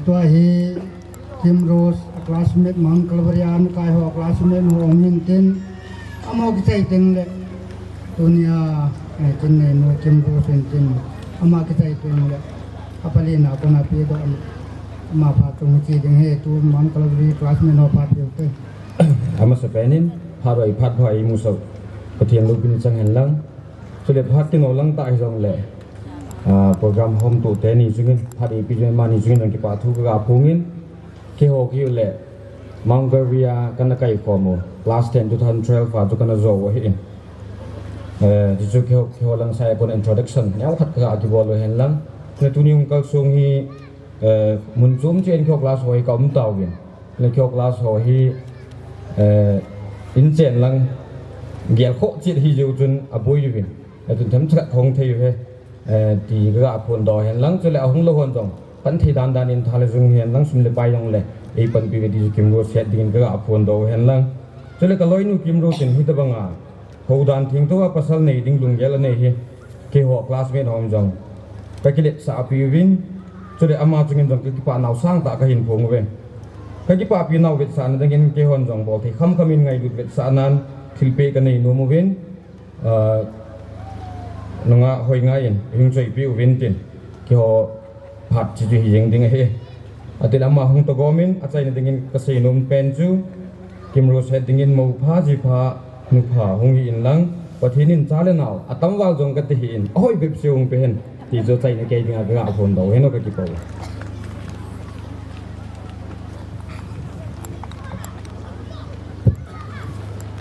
ตัวฮีคิมโรสคลาสเมทมังกลบริยานกายหัวคลาสเมทหัวมินตินอามอกใจตึงเลยตัวเนี้ยจินเนโนคิมโรสตินอามอกใจตึงเลยapa lina ko na pi do ma pa tu chi ding he tu man kala ri class me no pa pi te ama sepenin haroi phat hoi mu so pathian lu bin chang hen lang so le phat ti no lang ta jong le program home tu te ni jungin phat e pi ma ni jungin ki pa thu ga phungin ke ho ki le Mongolia kana kai ko mo last 10 2012 fa tu kana zo wa hi di chu ke ho lang sai pon introduction yaw khat ka ki bol hen lang le tu ni ung kal sung hi mun zum chen kyo class hoi ka um taw bin le kyo class ho hi in chen lang gel kho chit hi ju chun aboi ju bin le tu tham thak hong thei he ti ga phon do hen lang chu le hong lo hon jong pan thi dan dan in thale jung hen lang sum le pai yong le ei pan pi di kim ro set din ga phon do hen lang chu le ka loi nu kim ro chen hi ta banga ho dan thing to pasal nei ding lung gel nei hi ke ho classmate hom jong pakilet sa api win so de ama chungin jong ki pa naw sang ta ka hin phong wen ka ki pa pi naw vet san dangin ke hon jong bol thi kham khamin ngai lut vet sa nan thilpe ka nei no mo wen nonga hoi ngai in hing choi pi win tin ki ho phat chi ji yeng ding he atil ama hung to gomin achai na dingin ka sei nom pen chu kim ro se dingin mo pha ji pha nu pha hung in lang pathinin chale naw atam wal jong ka ti hin oi bep seung pen thì cho tay nó cây ga phồn đầu hết nó cái kịp rồi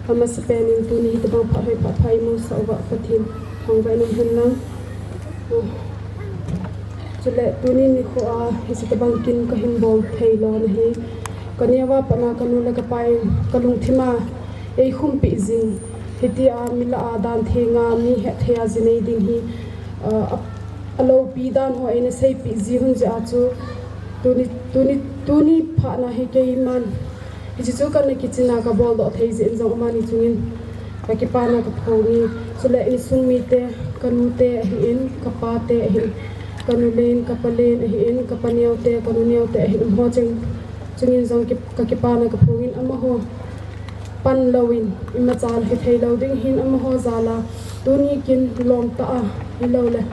ama sepenin tu ni te bang phat hai mu sa wa pathin hong vai num hen lang chule tu ni kho a hi se te bang kin ka hin bol thei lo na hi kania wa pana kanu la ka pai kalung thima ei khum pi jing hiti a mila a dan thenga mi he thea jinei ding hi alo pi dan ho ene sei pi ji hun ja chu tuni pha na he ke man hi chu kan na kichina ka bol do thei ji jong mani chungin ka ki pa na ka phoni chule in sung mi te kanu te hi in ka pa te hi kanu len ka palen hi in ka paniaw te kanu niaw te hi ho chungin jong ka ki pa na ka phongin ama ho pan lowin ima chal he thei lo ding hin ama ho zala tuni kin lom ta a hi lo le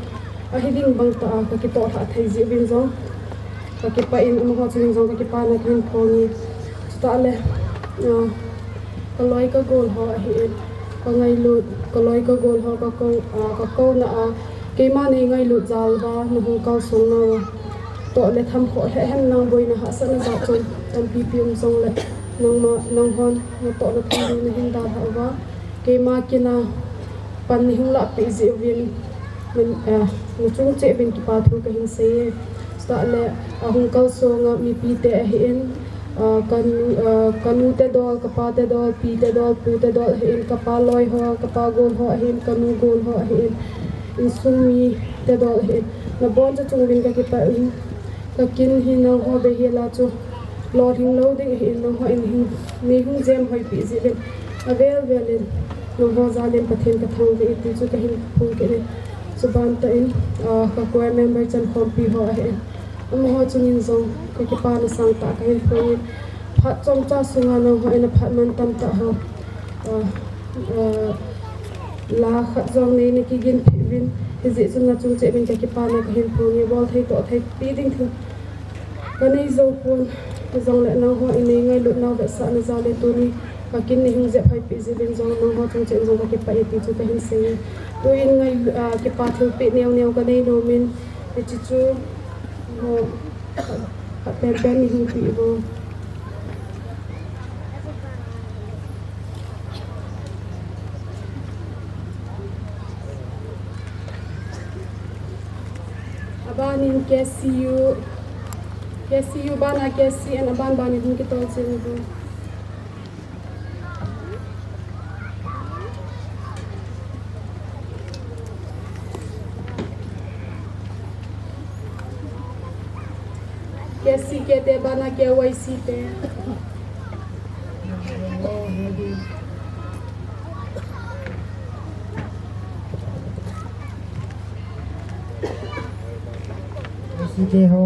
a hiding bang ta ka ki to tha thei ji bin zong ka ki pa in mo ho chung zong ka ki pa na kin phoni ta le ka loi ka gol ho hi ka ngai lut ka loi ka gol ho ka ko na a ke ma nei ngai lut zal ba no hu ka song na to le tham kho he hem nang boi na ha sa na za chon tam pi pi zong le nang hon no to le tham na hin da ha ba ke ma kina pan ni hung la pi ji win mình chung chế bên kia bao thu cái hình xe sợ là hung cao song mi pi te hin kanu te dol kapa te dol pi te dol pu te dol hin kapa loi ho kapa gol ho hin kanu gol ho hin in sumi te dol hin na bon cha chung bin ka ki pa in ka kin hin na ho be hi la chu lord hin lo ding hin no ho in hin mi hung jem hoi pi ji ben avel velin no ho za len pathen ka thang ve ti chu ka hin phung ke suban ta in ka choir member chan khom pi ho he ho chungin zong ka ki pa na sang ta ka hin phoi phat chom cha sunga no ho ina phat man tam ta ho la khat zong nei ni ki gin vin ji chunga chung che bin ka ki pa na ka hin phoi bol thei to thei pi ding thu ka nei zo pon zong le na ho ina ngai lut na ba sa na za le tu ni ka kin ni hung je phai pi ji bin zong no ho chung che zong ka ki pa ti chu ka hin se tôi in ngay cái pa thu pe neo cái này đồ min cái chú ho bên bên hình bị vô aban in KCU bana KC and aban bani hung ki tol sin vô कैसी कहते बना क्या वैसी ते ऐसी के हो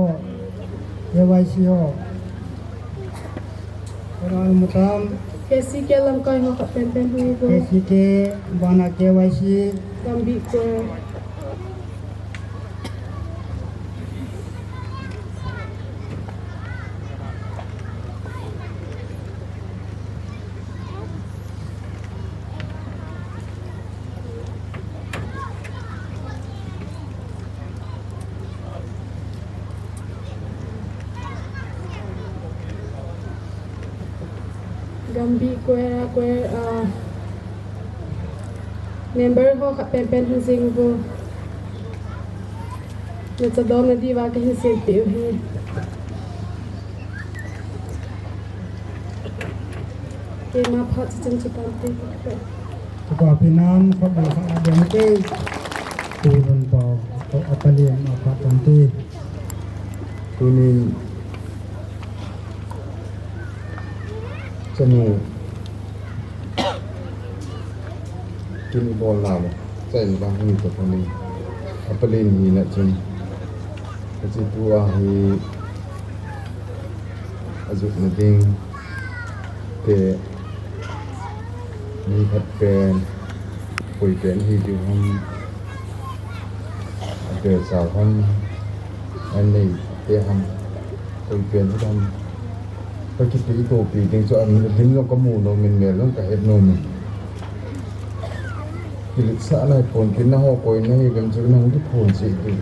KYC ho orang mutam KCK lam kai ho ka pen pen hui go KCK bana KYC gambi ko gambi ko member ho ka pen pen hu sing go na cha do na di wa ka hin se te he ke ma phat chen chi pan teก็พี่น้ำเขาบอกว่าเดี๋ยวนี้ตูนเปล่าเขาเอาไปเลี้ยงมาพักกันที่ ตัวนี้สนุกกินบอลลาวใส่บางทีตัวนี้อัปเปอร์ลินนี่แหละจนก็จะตัวให้อาจุดนั่นเองแต่มีพัดเป็นคุยเป็นที่อยู่ห้องเดือดสาวห้องอันนี้เดี๋ยวทำคุยเป็นที่ทำไปคิดไปอีกตัวปีจริงๆอันลิ้นเราก็มูนเราเป็นเมล์ต้องกับเอ็ดนมกิริสอะไรผลกินน้ำหอกอยนี่เป็นจุดนั่งที่ผลสิดู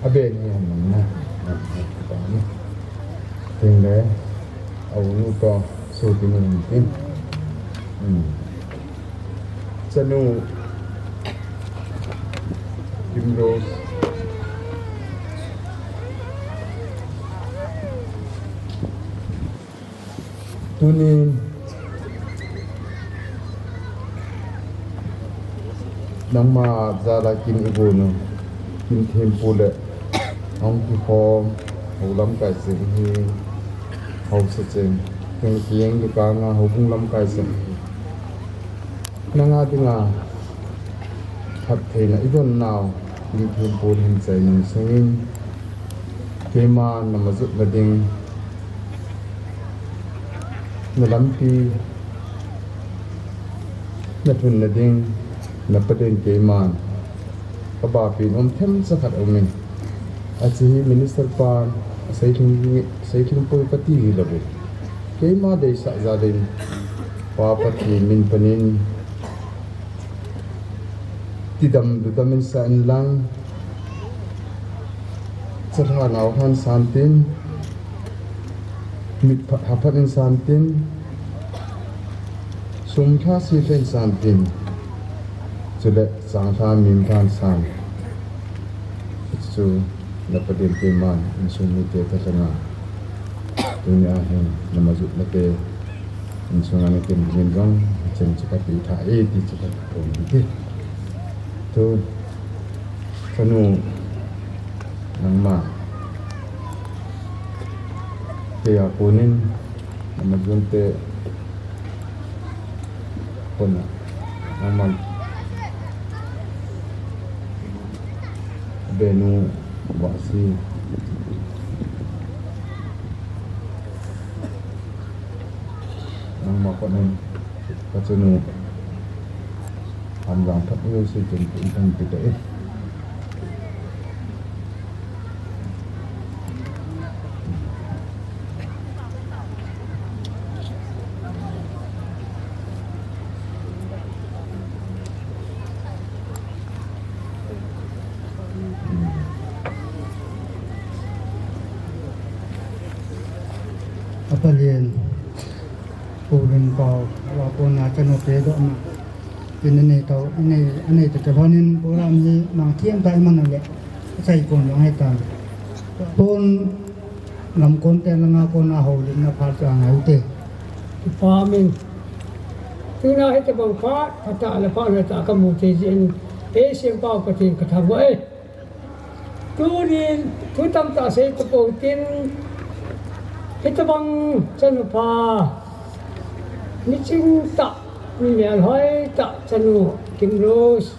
อาเบนนี่มันนะตอนนี้ถึงแล้วเอาลูกก็สูตรมันกินสนุกกิมโรสตัวนี้น้ำมาจะได้กินอีกบุญกินเทมปุระห้องที่พอหัวลำไก่เสียงที่เขาเสียงถึงเสียงดูกลางหัวพุ่งลำไก่เสียงนางอาติงาหัดเทนะอีกคนนาวกินเทมปุระเห็นใจหนึ่งเสียงเกมานำมาจุดกระดิ่งนลัมปีนทุนนดิ่งนประเด็นเกมานกบาปีนเทมสักขัดอมินอาชีพมินิสเตอร์ปานใส่คิมปุยปฏิหิลบุเกมาได้สักจารินปาปฏิมินปนินติดำดูดมินสันลังสถานเอาหันสันตินมิตรหับพันสันตินสมท่าสีเฟนสันตินจุดเล็กสังขารมิมการสันสู่นับประเด็นเกมันอินสุนิเตตะชนะตัวนี้อาเห็นนำมาจุดนักเตะอินสุนันเกมเงินร้องเช่นจุดปีถ่ายที่จุดโอนที่ตัวสนุกนังมาเตียปูนินนำมาจุดเตะคนนังมันเบนูวาซีนางมาคนนึงก็จะนูอันวางทับยูซีจนเป็นทันติดเออัปเลียนปูนเปล่าว่าปูนาจะโนเปดอมาเป็นในเขาในแต่เฉพาะนี้โปรแกรมนี้มาเที่ยงใจมันนั่นแหละใส่คนยังให้ตามปูนนำคนแต่ละงาคนอาหูลินพาจางเอาเตะ farming tuna hete bang fa kata ala pa na ta kamu te jin asian pa ka tin ka tha wa tu din tu tam ta se to po tin hete bang chanu pa ni ching ta ni mel hoi ta chanu kim rose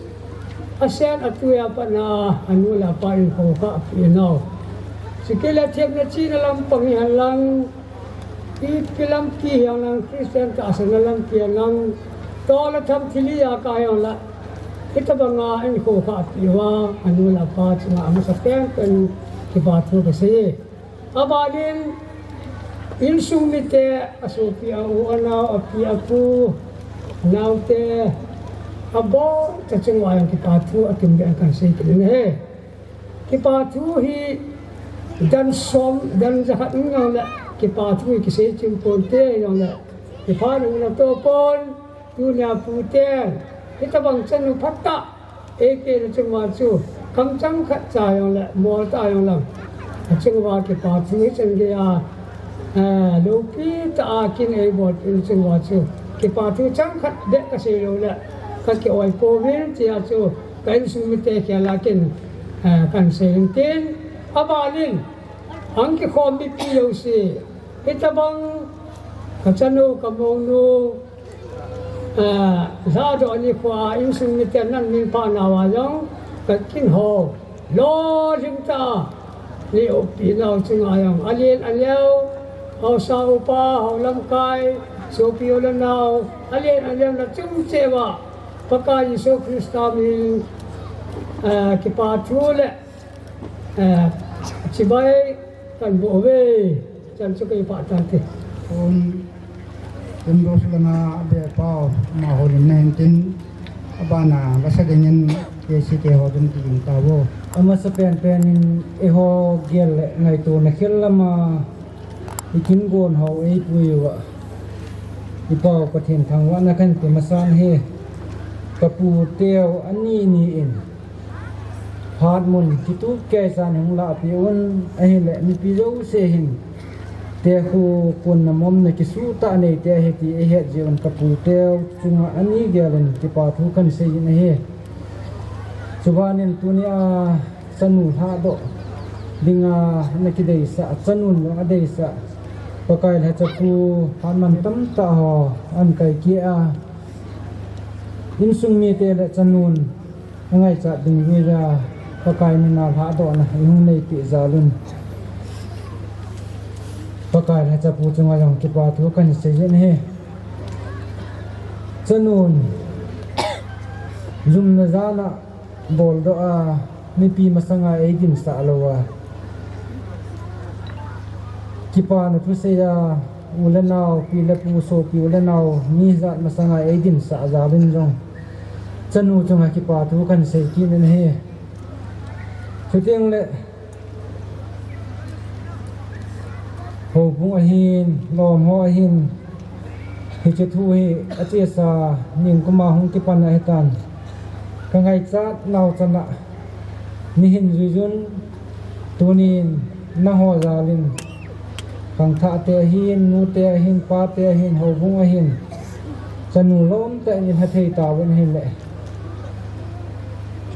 ASEAN atuya pa na anu la pa in ko ka you know Sikila thiam na chi na lam pangyan lang pilam ki yang lang Christian ta asana lam ki lang to la tham thili ya ka yang la kita banga en ko kha piwa anu la pa chuma amasa pen kan ki ba thu ba se abalin in sumite asopi au ana api aku naute abo chachengwa yang ki pa thu akim ga kan se ki ne ki pa thu hi dan som dan jahat ngau la ki pa thu ki se chim pon te yang la ki pa nu na to pon tu nya pu te kita bang chen phatta eke na chungwa chu kam chang khat cha yang la mo ta yang la chungwa ki pa thu chen ge a lo pi ta kin e bo chungwa chu ki pa thu chang khat de ka se lo la ka ki oi ko vil ti a chu kan su mi te kya la kin kan se tin abalin ang ki khom bi pi lo si kita bang ka chanu ka mong nu za do ni kwa in su mi te nan min pa na wa yong ka kin ho lo jing ta ni o pi na chung ayang alien aliao ho sa upa ho lam kai so pi o la nao alien aliao na chung che wa paka Yesu Krista mi ki pa thu le chỉ bay cần bộ về chẳng cho cây phạt tan thì Tum Roslana be pau ma holin nen tin abana basadingen kesi ke hodun tin tawo ama sa pen in eho gel ngai to na khellama ikin gon ho ei puiwa ipau pathen thangwa na kan te masan he kapu teo ani ni in hard mun kitu ke san hung la pion ai le mi pi zo se hin te khu kun na mom na kisu ta nei te he ti e he jeon kapu teo chunga ani gelen ti pa thu kan se yin he chubanin tunia sanu ha do dinga na ki dei sa chanun lo adei sa pakai la chapu hanman tam ta ho an kai ki a in sung mi te la chanun ngai cha ding wi ra pakai ni na ha do na hung nei ti zalun pakai la chapu chunga yong ki pa thu kan se yin he chanun zum na zana bol do a mi pi masanga e din sa lowa kipa na tu se ya ulanao pi la pu so pi ulanao ni za masanga e din sa zalin jong chanu chunga kipa tu kan se ki nen he chuteng le ho bung a hin lom ho a hin hi chu thu hi a che sa ning kuma hung ki pan a hetan ka ngai chat nau chana ni hin rijun tunin na ho zalin khang tha te hin nu te hin pa te hin ho bung a hin chanu lom te ni ha thei ta wen hin le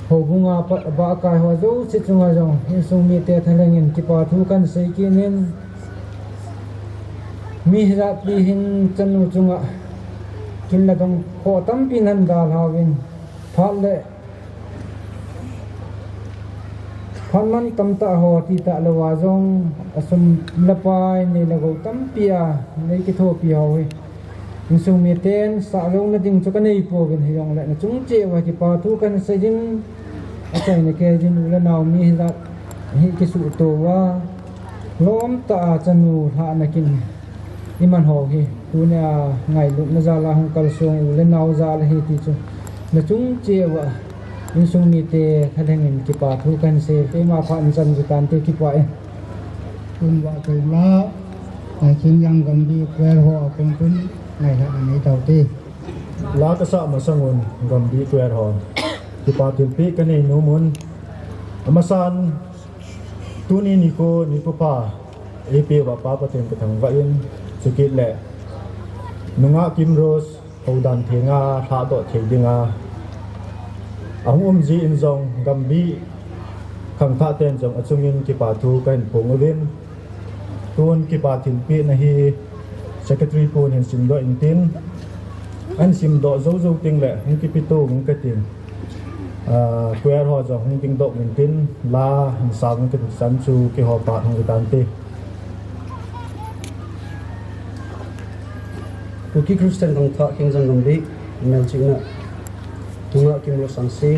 ho bunga pat ba kai ho zo chi chunga jong hin sung mi te thalengin ki pa thu kan sei ki nin mi rat bi hin chanu chunga kin la dong kho tam pin han dal hawin phal le phanman tam ta ho ti ta lawa jong asum lapai nei la go tam pia nei ki tho pi hawi in sung mi ten sa lo na ding chu ka nei po gen hi yong la na chung che wa ki pa thu kan sei din achai ne ke din la naw mi rat hi ki su to wa lom ta chanu ha na kin iman ho hi tu ne ngai lu na za la hong kal song le naw za la hi ti chu na chung che wa in sung mi te thalengin ki pa thu kan se pe ma phan chan ju tan te ki pa e kun wa kai la ai kin yang gam bi kwer ho peng kun ngai la ani tau ti la ka sa ma sangun gam bi kwer ho ki pa tin pi ka nei no mun amasan tu ni ko ni pa e pe wa pa pa ten ka thang wa in chukit le nunga kim ros hodan thenga tha do thedinga ahum ji in zong gambi khang tha ten jong achungin ki pa thu kan pongolin tun ki pa thin pi na hi secretary ko nin sim do in tin an sim do zo zo ting le hin ki pi to ng ka tin queer ho jong hing ting dok min tin la hin sang tin san chu ki ho pa hong kan ti Kuki Christian kong tha king jang ngam di mel ching na tunga kim lo sang si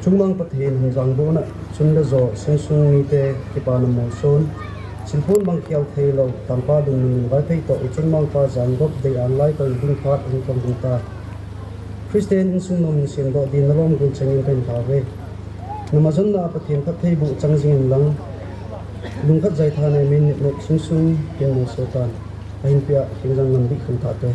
chungmang pathin hong jang bo na chun da zo sung sung ni te ki pa na mo son silpun bang khial thei lo tampa dung min vai thei to chungmang pa jang gop de an lai to ding phat in kom ding ta Christian in sung nom sin do din na lom gul changin kan ta ve namazon na pathin phat thei bu chang jing lang lung khat jai tha nai min no sung sung kin mo so tan ahin pia king jang ngam di khun ta te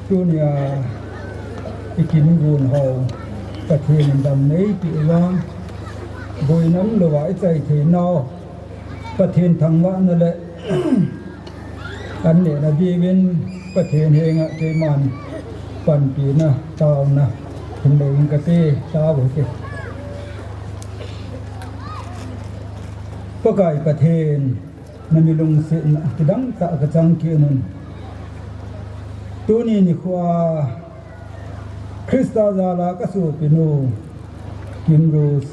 ตัวเนี่ยกินกูนเฮาประเทศดำนี้ปีว่าบอยน้ำหรือว่าใจเทนอประเทศทางว่านั่นแหละ อันนี้นะบีเวนประเทศเองอะเจมันปันปีนะตาวนะถึงเองก็เตตาวโอเคก็ไก่ประเทศมันมีลงเสียนที่ดังตะกระจังเกี่ยนันตัวนี้นี่คือคริสต์จาลากสูปิโนกินรูส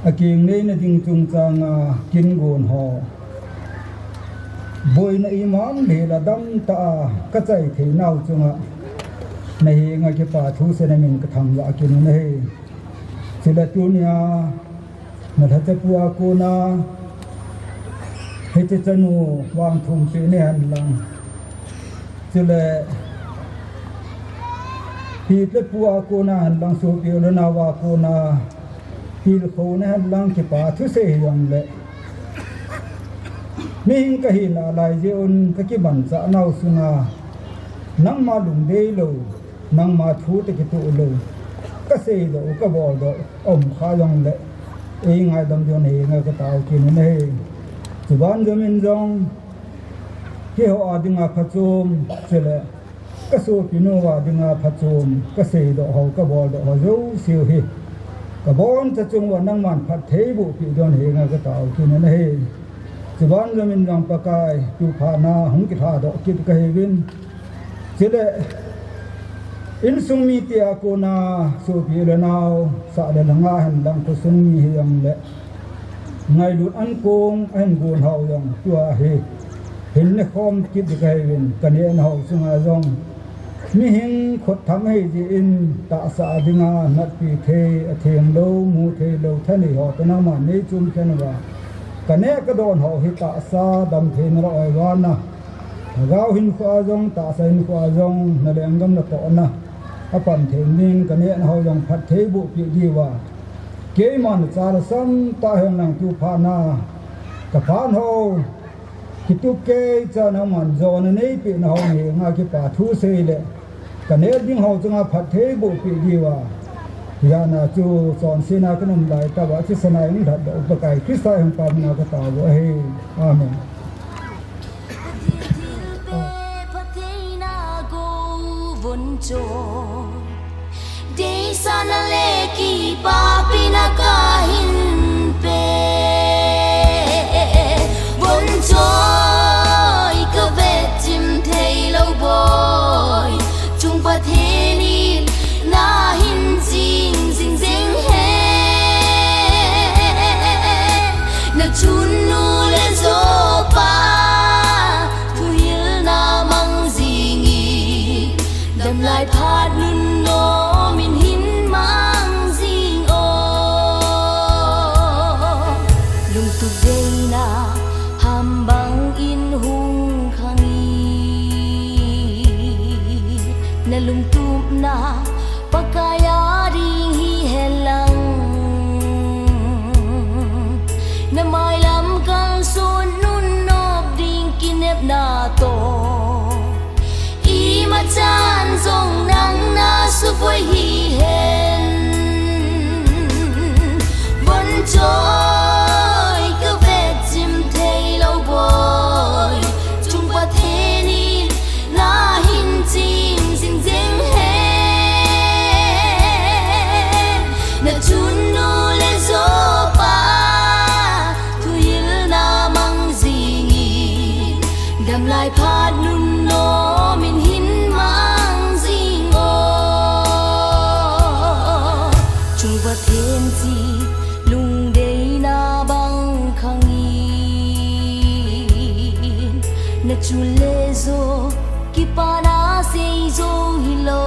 อากิงนี้นะจริงจุงจางกินโกนหอบอยนะอิมามเดละดังตากระใจเทนาวจุงะในเฮงเก็บป่าทูเสนมินกระทำว่ากินในเฮสิละตัวเนียมาทัจะปัวกูนาเฮจะจนูวางทุ่งปีเนียนลังสิละพีเล็ปัวกูนาลังสูบเดียวนาวากูนาพีลโคเนหันลังเก็บป่าทุเสยังเละมีหิงกะหินอะไรเจอุนกะกิบันจะนาวสุงานังมาลุงเดยโลนังมาทูตะกิตุโลกะเสยโลกะบอลโลอมขายังเละเองไงดำจนเองก็ตาวกินนี่จุบันจมินจงเกี่ยวอาดิงาพัจุมเสละกะสูปิโนวาดิงาพัจุมกะเสยโลเฮากะบอลโลเฮาโยเสียวฮิกะบอนจะจงว่านังมันพัดเทบุปิจนเองก็ตาวกินนี่จุบันจมินจังปะกายตุภานาหงกิธาดอกกิตกะเฮวินเสละอินสุมีเตียโกนาสุพีเลนาวสะเดลงาหันดังกุสุมีเฮียงเละไงดูอันโกงอันกูนเฮายังตัวเฮเห็นในคอมกิตกะเฮวินกันเยนเฮาสุงาจงมีหิงขดทำให้จีอินตะสะดิงานัดปีเทเทียงโลมูเทโลทะนี่หอตนามันนี้จุมเชนว่ากันเนกระโดนเฮาหิตะสาดำเทนรอยวานะกาวหินขวาจงตาใส่หินขวาจงนั่นแหละงำละตอนะอปันเทนิงกันเนเฮายังพัดเทบุปีดีว่าเกมันจารสัมตาเฮงนังตุภานากะพานเฮาคิตุเกจานามันจอนนี่ปีนเฮานี่งากิปาทูเซเลกันเนดิงเฮาจงพัดเทบุปีดีว่ายานาจูสอนเสนาขนมไหลตะวะทิสนายนิดัดอุปกายคริสต์แห่งปามนากตาโวเฮอาเมนSana leki papi na kahin pe Bonjoy ka vetim thei lo boy Chung pa the ni na hin jing jing jing he Na chun nu le zo pa Tu hil na mang jingi Dam lai phat nun no min hin Pakaya ring hi helang Na mai lam kang son nun nop ding kinep na to I ma chan zong nang na su poi hi hen Bon joy ka vet jim thei lo boy Chung pa the ni na hin jing jing jing Na chun nu le zo pa Tu yil na mang zingi Dam lai phat nun no min hin mang zing o Chung pa then chi lung dei na bang khangin Na chun le zo ki pa na se zo hilo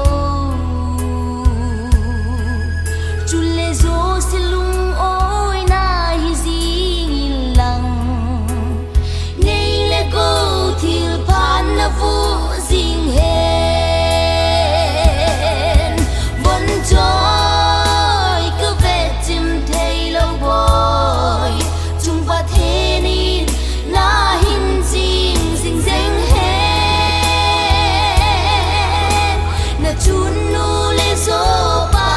Chule zo silung oi na hi zing lang Nei le go til pan na fu zing hen Bon joy ka vetim thei lo boy Chung pa the ni na hin jing jing jing hen nu le zo pa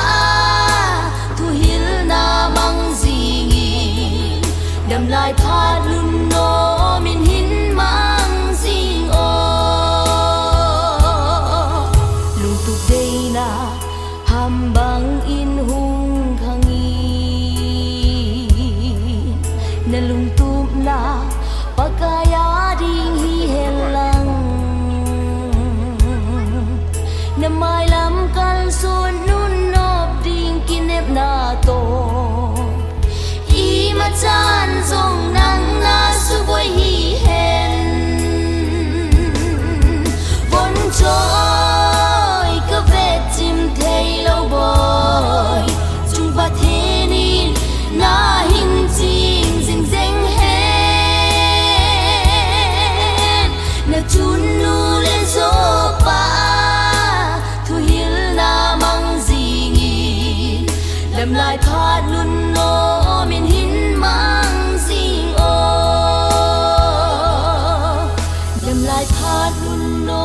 thu hil na mang zingi đầm lai pha nun no min hin mang zing o lung tu dei na ham bang in hung khangi na lung tu na pakaya ding hi helang na mai lam kan son nun nop ding kinep na to i ma chan zong nang na su boy hi hen bon joy ka vet chim thei lo boy chung ba the ni na hin ching jing jeng hen na chun nu le zo pa thu hil na mang zingi đầm lai pha nun no min hin mang zing o đầm lai pha nun no